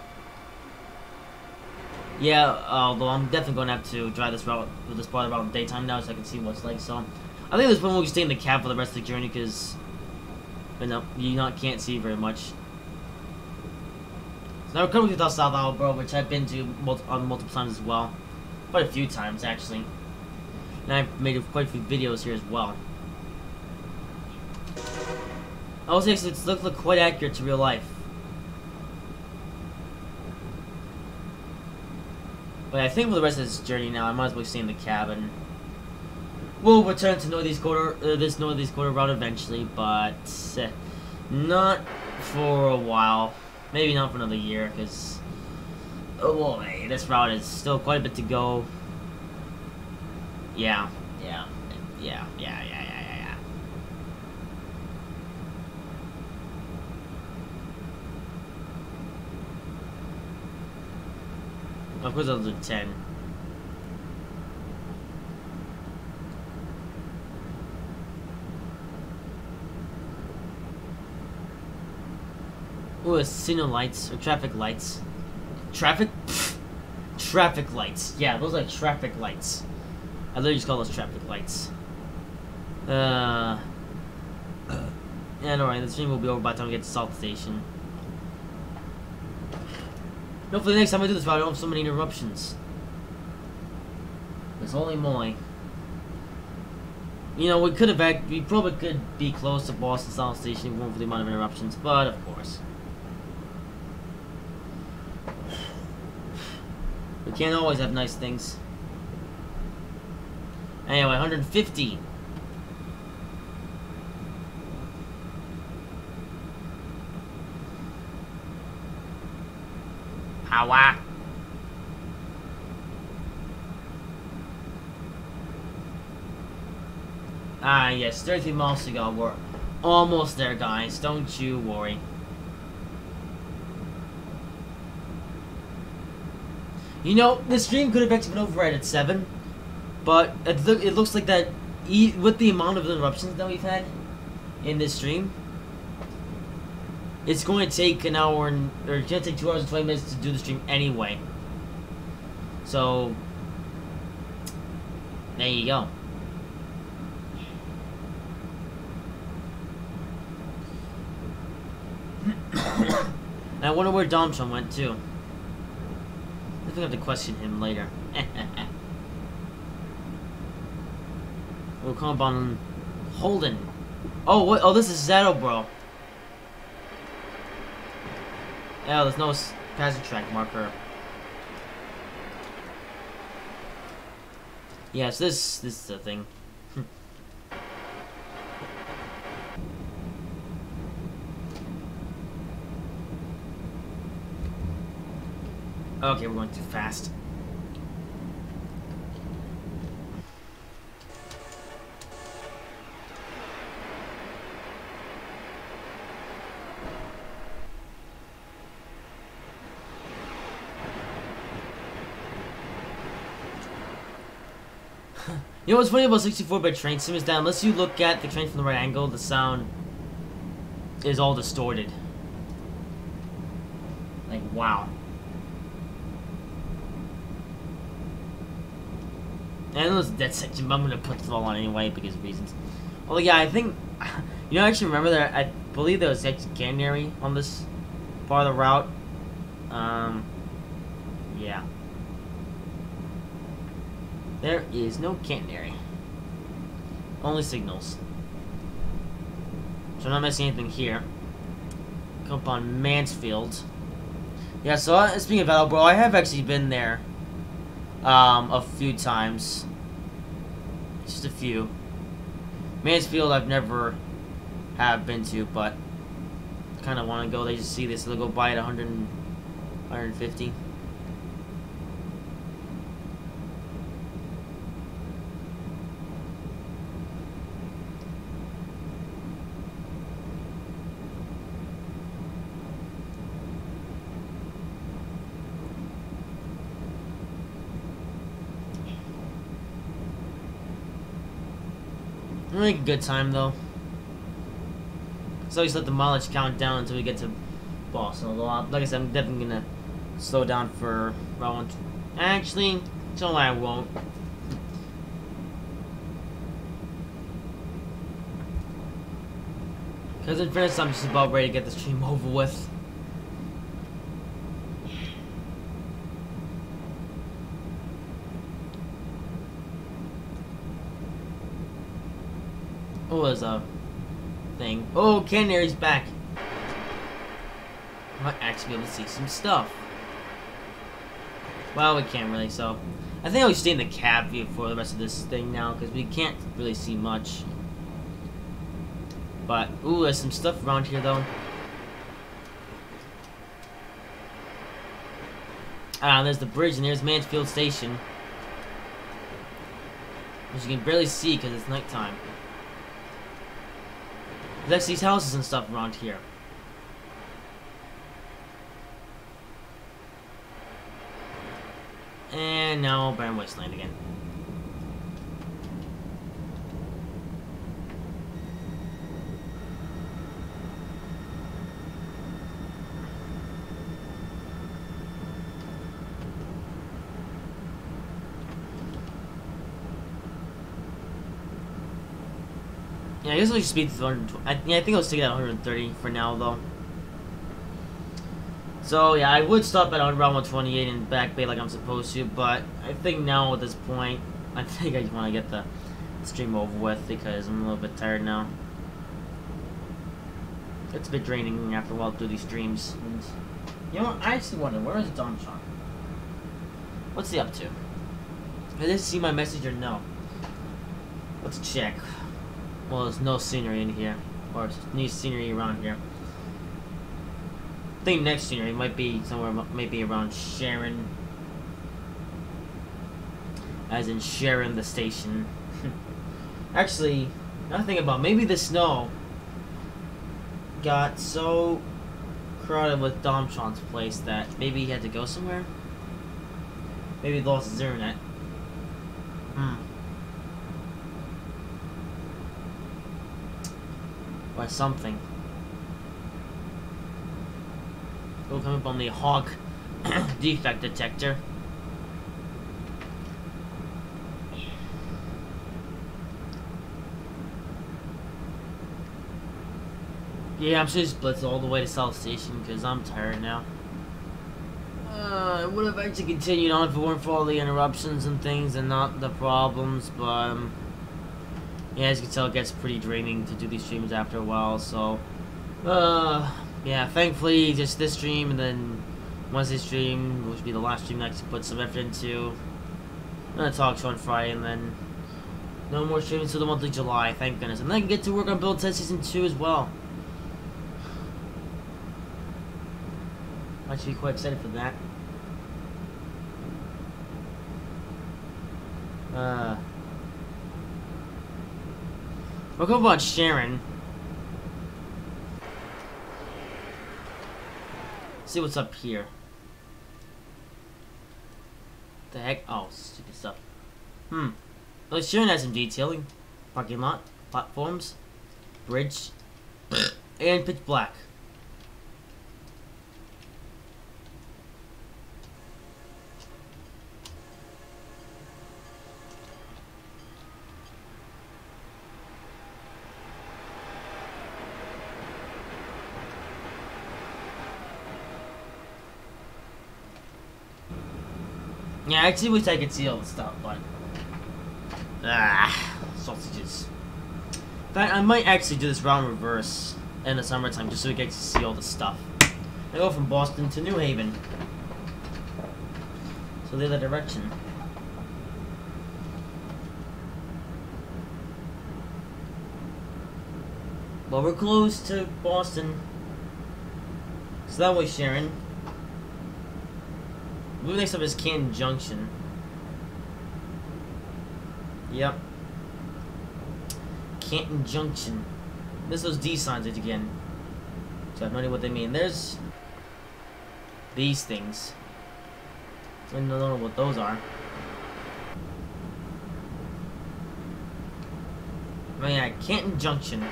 Yeah, although I'm definitely going to have to drive this route with this part of the route in daytime now, so I can see what it's like. So I think this one we can stay in the cab for the rest of the journey, because you can't see very much. So now we're coming to South Attleboro, which I've been to multiple times as well, quite a few times actually, and I've made quite a few videos here as well. I would say it looks quite accurate to real life. But I think for the rest of this journey now, I might as well stay in the cab, and we'll return to this Northeast Quarter route eventually, but not for a while. Maybe not for another year, because hey, this route is still quite a bit to go. Yeah. Of course, I'll do 10. Ooh, signal lights or traffic lights. Traffic? Pfft. Traffic lights. Yeah, those are like traffic lights. I literally just call those traffic lights. Yeah, alright, the stream will be over by the time we get to Salt Station. Hopefully next time I do this route I don't have so many interruptions. There's holy moly. You know, we probably could be close to Boston South Station if we weren't for the amount of interruptions, but of course. We can't always have nice things. Anyway, 150. Power. Ah, yes, 30 miles to go. We're almost there, guys. Don't you worry. You know, the stream could have actually been over right at 7, but it looks like that with the amount of interruptions that we've had in this stream, it's going to take an hour or it's going to take 2 hours and 20 minutes to do the stream anyway. So, there you go. And I wonder where Domtron went too. I think I have to question him later. We'll come up on Holden. Oh, what? Oh, this is Zato, bro. Yeah, there's no passing track marker. Yes, this is the thing. Okay, we're going too fast. You know what's funny about 64-bit train sim is that unless you look at the train from the right angle, the sound is all distorted. Like, wow. And it was that section, but I'm gonna put it all on anyway because of reasons. Well, yeah, I think, you know, I actually remember that. I believe there was actually canary on this part of the route. Yeah. There is no canary. Only signals. So I'm not missing anything here. Come up on Mansfield. Yeah, so speaking of Attleboro, I have actually been there a few times. Just a few. Mansfield I've never have been to, but kind of want to go. They just see this, they'll go buy it 150. We'll make a good time though. So just let the mileage count down until we get to Boston. Although, like I said, I'm definitely gonna slow down for round. Actually, so I won't. Because in fairness, I'm just about ready to get the stream over with. What was a thing? Oh, Canary's back. I might actually be able to see some stuff. Well, we can't really, so I think I'll stay in the cab view for the rest of this thing now, because we can't really see much. But, ooh, there's some stuff around here, though. Ah, there's the bridge, and there's Mansfield Station. Which you can barely see because it's nighttime. There's these houses and stuff around here. And now Barren Wasteland again. Yeah, I guess I'll just speed to 120. Yeah, I think I'll stick at 130 for now, though. So, yeah, I would stop at around 128 and back bay like I'm supposed to, but I think now at this point, I think I just want to get the stream over with because I'm a little bit tired now. It's a bit draining after a while to do these streams. And, you know what? I actually wonder, where is Domtron? What's he up to? Did they see my message or no? Let's check. Well, there's no scenery in here, or new scenery around here. I think next scenery might be somewhere, maybe around Sharon, as in Sharon the station. Actually, nothing about maybe the snow got so crowded with Domtron's place that maybe he had to go somewhere. Maybe he lost his internet. Or something. We'll come up on the Hawk defect detector. Yeah, I'm sure he splits all the way to South Station because I'm tired now. I would have actually continued on if it weren't for all the interruptions and things and not the problems, but yeah, as you can tell, it gets pretty draining to do these streams after a while, so yeah, thankfully just this stream and then Wednesday stream, which will be the last stream I actually put some effort into. I'm gonna talk show on Friday and then no more streaming until the month of July, thank goodness. And then I can get to work on Build Test Season 2 as well. I should be quite excited for that. We'll go about Sharon. See what's up here. The heck? Oh, stupid stuff. Well, Sharon has some detailing. Parking lot, platforms, bridge, and pitch black. Yeah, I actually wish I could see all the stuff, but sausages. In fact, I might actually do this round reverse in the summertime just so we get to see all the stuff. I go from Boston to New Haven. So the other direction. Well, we're close to Boston. So that way, Sharon. Moving next up is Canton Junction. Yep. Canton Junction. There's those D signs again. So I have no idea what they mean. There's these things. I don't know what those are. Oh yeah, Canton Junction.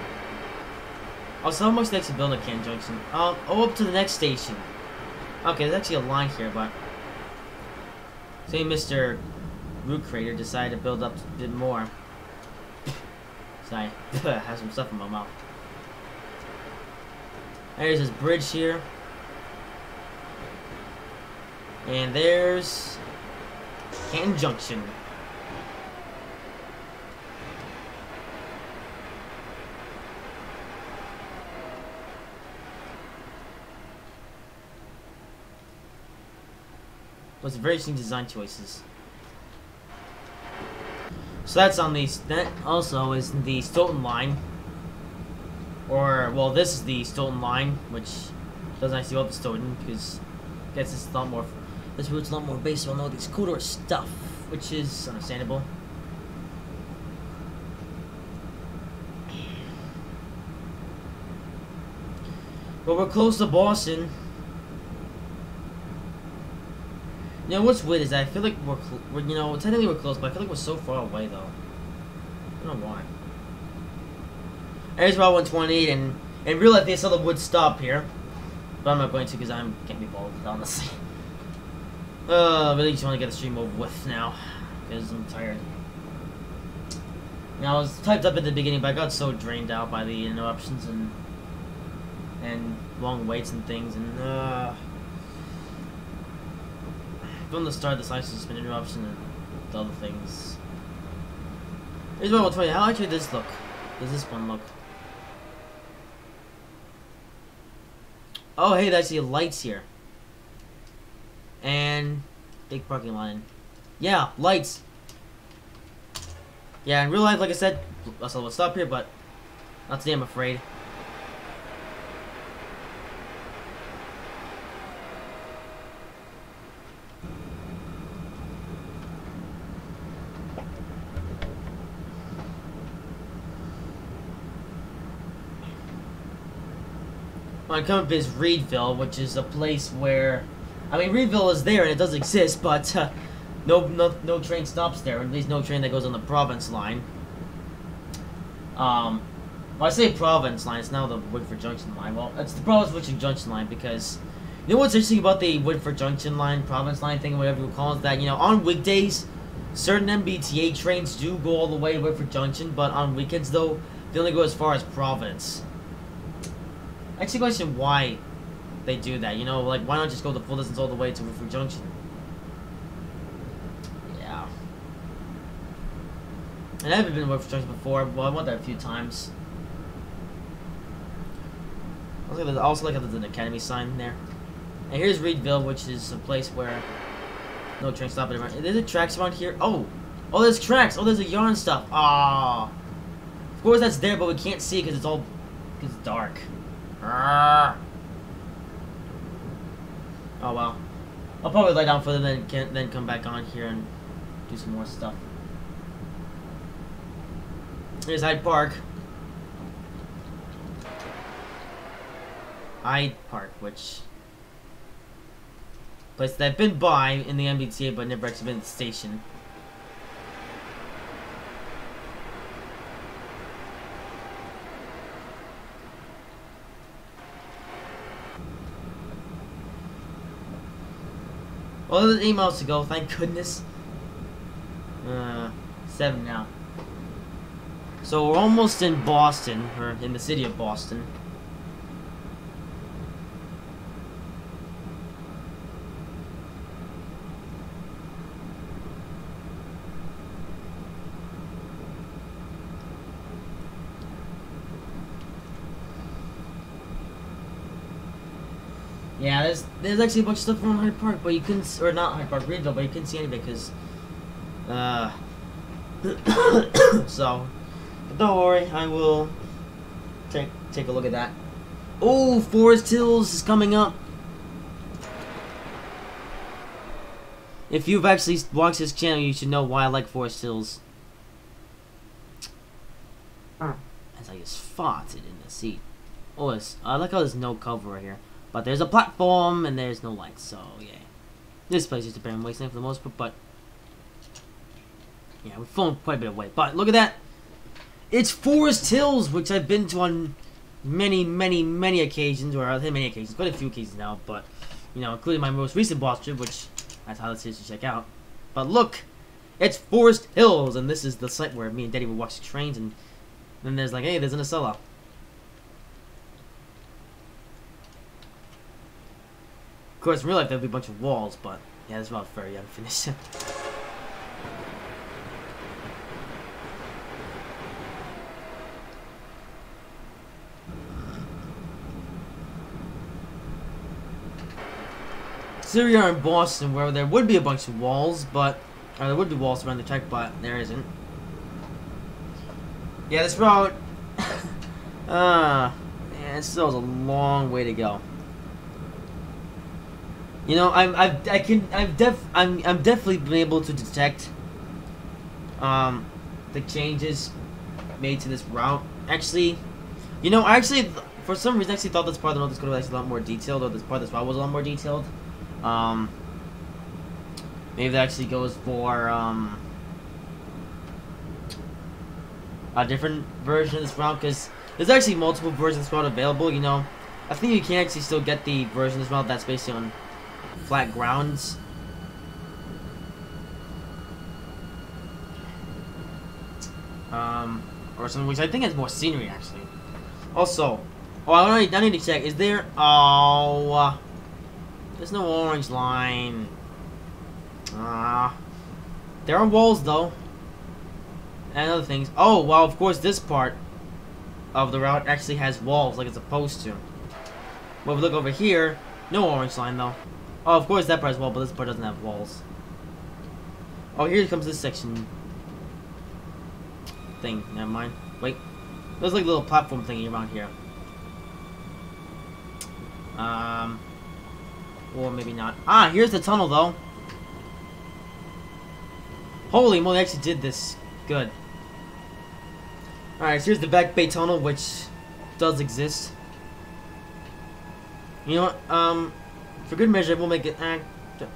Also, how much they actually build at Canton Junction? Oh, up to the next station. Okay, there's actually a line here, but say Mr. Root Crater decided to build up a bit more. Sorry, I have some stuff in my mouth. There's this bridge here. And there's Canton Junction. Was very interesting design choices. So that's on the. That also is the Stoughton line. Or well, this is the Stoughton line, which doesn't actually go up to Stoughton because I guess it's a lot more. This route's a lot more based on all these Codor stuff, which is understandable. But we're close to Boston. You know what's weird is that I feel like we're you know, technically we're close, but I feel like we're so far away though. I don't know why. There's Route 128, and in real life they said the would stop here, but I'm not going to because I can't be bothered, honestly. Really just want to get the stream over with now because I'm tired. You know, I was typed up at the beginning, but I got so drained out by the interruptions and long waits and things, and from the start, the science has been interruption and the other things. Here's what I'll tell you. How actually does this look? Does this one look? Oh, hey, there's actually lights here. And big parking line. Yeah, lights. Yeah, in real life, like I said, we'll stop here, but not today, I'm afraid. When I come up is Reedville, which is a place where, I mean, Reedville is there and it does exist, but no train stops there. At least no train that goes on the Province line. Well, I say Province line. It's now the Woodford Junction line. Well, it's the Province Junction line because you know what's interesting about the Woodford Junction line, Province line thing, whatever you call it, that you know on weekdays, certain MBTA trains do go all the way to Woodford Junction, but on weekends though, they only go as far as Providence. Actually, question why they do that. You know, like, why not just go the full distance all the way to Roofu Junction? Yeah. And I haven't been to Roofu Junction before. Well, I went there a few times. Also like how there's an academy sign there. And here's Reedville, which is a place where no train stop anymore. There's tracks around here. Oh, there's tracks. Oh, there's a yarn stuff. Ah, of course that's there, but we can't see because it's dark. Arrgh. Oh well. I'll probably lay down for them, then come back on here and do some more stuff. Here's Hyde Park. Hyde Park, which place that I've been by in the MBTA, but never actually been to the station. Well, there's 8 miles to go, thank goodness. 7 now. So we're almost in Boston, or in the city of Boston. Yeah, there's actually a bunch of stuff around Hyde Park, but you couldn't, or not Hyde Park, Reedville, but you couldn't see anything because, so, but don't worry, I will take a look at that. Oh, Forest Hills is coming up. If you've actually watched this channel, you should know why I like Forest Hills. As I just farted in the seat. Oh, I like how there's no cover right here. But there's a platform and there's no lights, so yeah. This place is a barren wasteland for the most part, but yeah, we've fallen quite a bit away. But look at that! It's Forest Hills, which I've been to on many, many, many occasions, or many occasions, quite a few occasions now, but you know, including my most recent boss trip, which that's how this is to check out. But look, it's Forest Hills, and this is the site where me and Daddy would watch the trains, and then there's like, hey, there's an Acela. Of course, in real life there'll be a bunch of walls, but yeah, that's about fair. You haven't finished it. So we are in Boston, where there would be a bunch of walls, but there would be walls around the track, but there isn't. Yeah, this route. Man, this still has a long way to go. You know, I'm definitely been able to detect the changes made to this route. Actually, you know, for some reason I actually thought this part of the road was going to be actually a lot more detailed, or this part of this route was a lot more detailed. Maybe that actually goes for a different version of this route, because there's actually multiple versions of this route available. You know, I think you can actually still get the version of this route that's based on flat grounds. Or something which I think has more scenery actually. Also, I need to check. Is there? Oh, there's no orange line. There are walls though, and other things. Oh, well, of course this part of the route actually has walls like it's supposed to. But if we look over here, no orange line though. Oh, of course that part as well, but this part doesn't have walls. Oh, here comes this section thing. Never mind. Wait. There's like a little platform thingy around here. Or maybe not. Ah, here's the tunnel though. Holy moly, I actually did this. Good. Alright, so here's the Back Bay Tunnel, which does exist. You know what, for good measure, we'll make it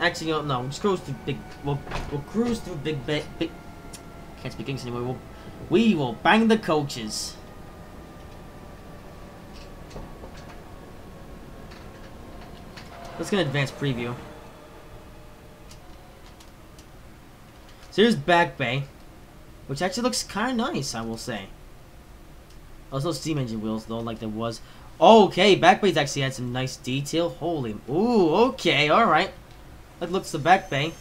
actually, no, we'll just cruise through we'll cruise through Big Bay, can't speak English anymore, we will bang the coaches. Let's get an advanced preview. So here's Back Bay, which actually looks kind of nice, I will say. Also steam engine wheels, though, like there was. Okay, Back Bay's actually had some nice detail. Holy, ooh, okay, alright. That looks the Back Bay.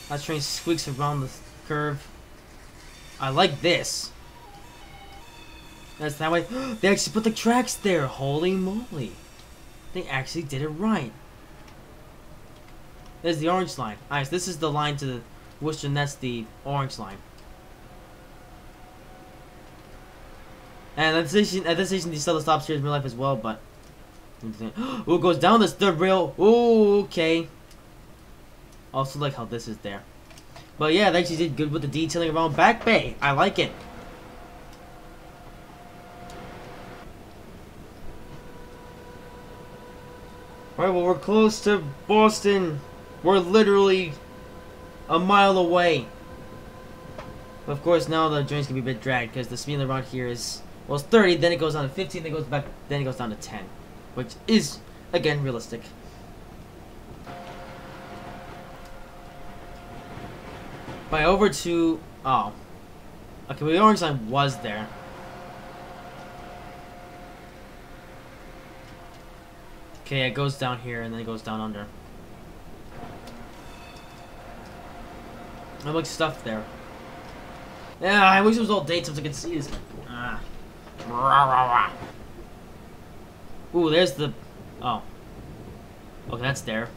That train squeaks around the curve. I like this. That's that way. They actually put the tracks there. Holy moly. They actually did it right. There's the orange line. Alright, so this is the line to the Worcester, and that's the orange line. And at this station, these other stops here in real life as well, but... Ooh, it goes down this third rail. Ooh, okay. Also like how this is there. But yeah, they actually did good with the detailing around Back Bay. I like it. Alright, well, we're close to Boston. We're literally a mile away. But of course, now the joints can be a bit dragged because the speed around here is, well, it's 30, then it goes down to 15, then it goes back, then it goes down to 10, which is, again, realistic. By over to, oh, okay, well, the orange line was there. Okay, it goes down here and then it goes down under. There looks stuff there. Yeah, I wish it was all daytime so I could see this. Ooh, there's the... Oh. Okay, that's there.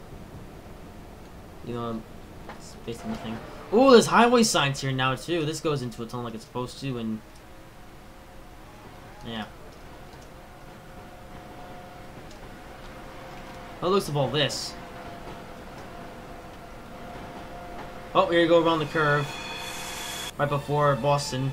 You know, it's based on the thing. Ooh, there's highway signs here now, too. This goes into a tunnel like it's supposed to, and... Yeah. What looks of all this? Oh, here you go around the curve. Right before Boston.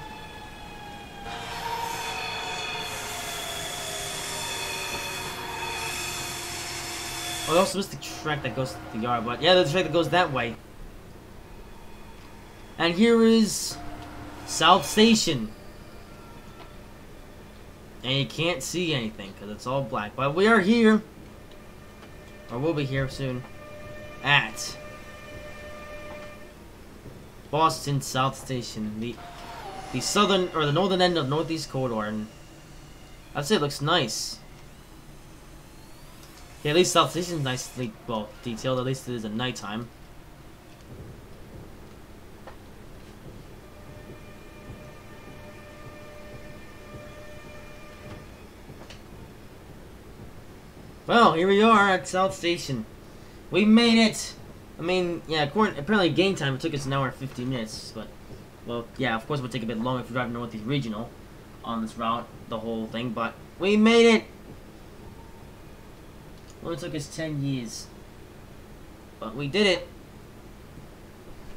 Oh, I also missed the track that goes to the yard, but yeah, the track that goes that way. And here is South Station. And you can't see anything because it's all black. But we are here, or we'll be here soon, at Boston South Station, the southern or the northern end of Northeast Corridor, and I'd say it looks nice. Yeah, at least South Station's nicely, well, detailed. At least it is at nighttime. Well, here we are at South Station. We made it! I mean, yeah, apparently game time, it took us an hour and 50 minutes, but, well, yeah, of course it would take a bit longer if you're driving Northeast Regional on this route, the whole thing, but we made it! Well, it took us 10 years. But we did it!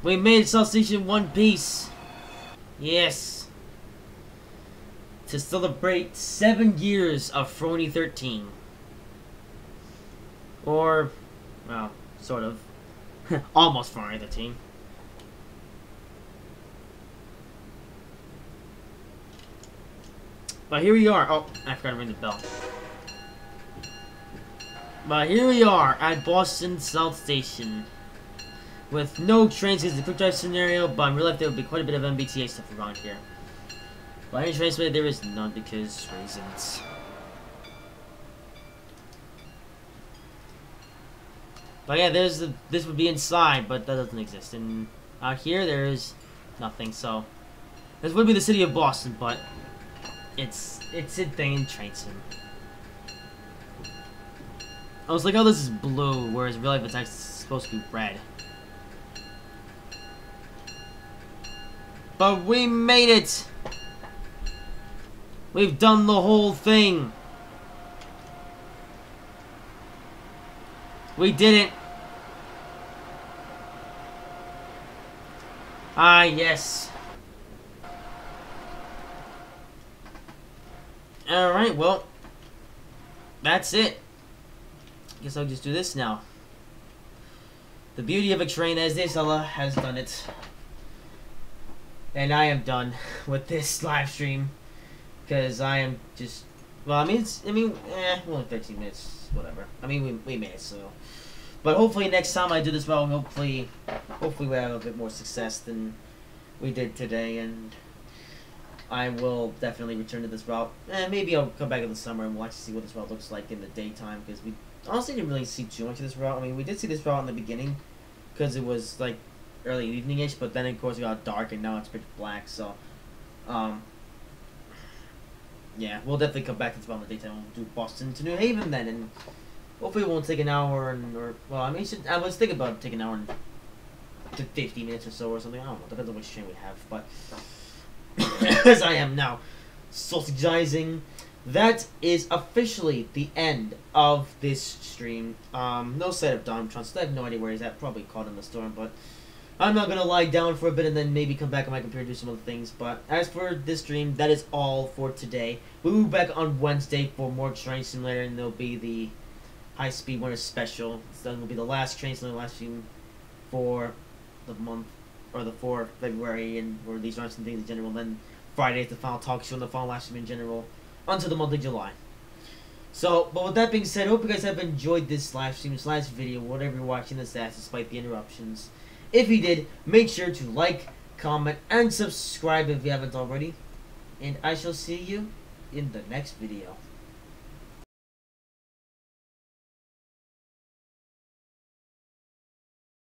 We made South Station one piece! Yes! To celebrate 7 years of Frony 13. Or, well, sort of. Almost Frony 13. But here we are. Oh, I forgot to ring the bell. But here we are at Boston South Station. With no trains because it's a quick drive scenario, but in real life there will be quite a bit of MBTA stuff around here. But any trains there is none because reasons. But yeah, this would be inside, but that doesn't exist. And out here there is nothing, so this would be the city of Boston, but it's a thing in Trainson. I was like, oh, this is blue, whereas in real life it's actually supposed to be red. But we made it! We've done the whole thing! We did it! Ah, yes. Alright, well, that's it. Guess I'll just do this now. The beauty of a train as this Allah has done it. And I am done with this live stream. Because I am just... Well, I mean, only 13 minutes, whatever. I mean, we made it, so... But hopefully next time I do this well, hopefully we have a bit more success than we did today, and... I will definitely return to this route. And maybe I'll come back in the summer and we'll actually see what this route looks like in the daytime, because we honestly didn't really see too much of this route. I mean, we did see this route in the beginning because it was like early evening-ish, but then of course it got dark and now it's pitch black, so yeah, we'll definitely come back to this route in the daytime. We'll do Boston to New Haven then, and hopefully it won't take an hour well, I mean, I was thinking about taking an hour and 50 minutes or so or something. I don't know, depends on which train we have, but as I am now sausagizing, that is officially the end of this stream. No sight of Donald Trump, so I have no idea where he's at, probably caught in the storm, but I'm not gonna lie down for a bit and then maybe come back on my computer and do some other things. But as for this stream, that is all for today. We'll be back on Wednesday for more Train Simulator, and there'll be the High Speed Winter Special. So that will be the last Train Simulator last stream for the month, or the 4th February, and or these are some things in general. Then Friday is the final talk show and the final live stream in general until the month of July. So, but with that being said, I hope you guys have enjoyed this live stream, this last video, whatever you're watching this at, despite the interruptions. If you did, make sure to like, comment, and subscribe if you haven't already. And I shall see you in the next video.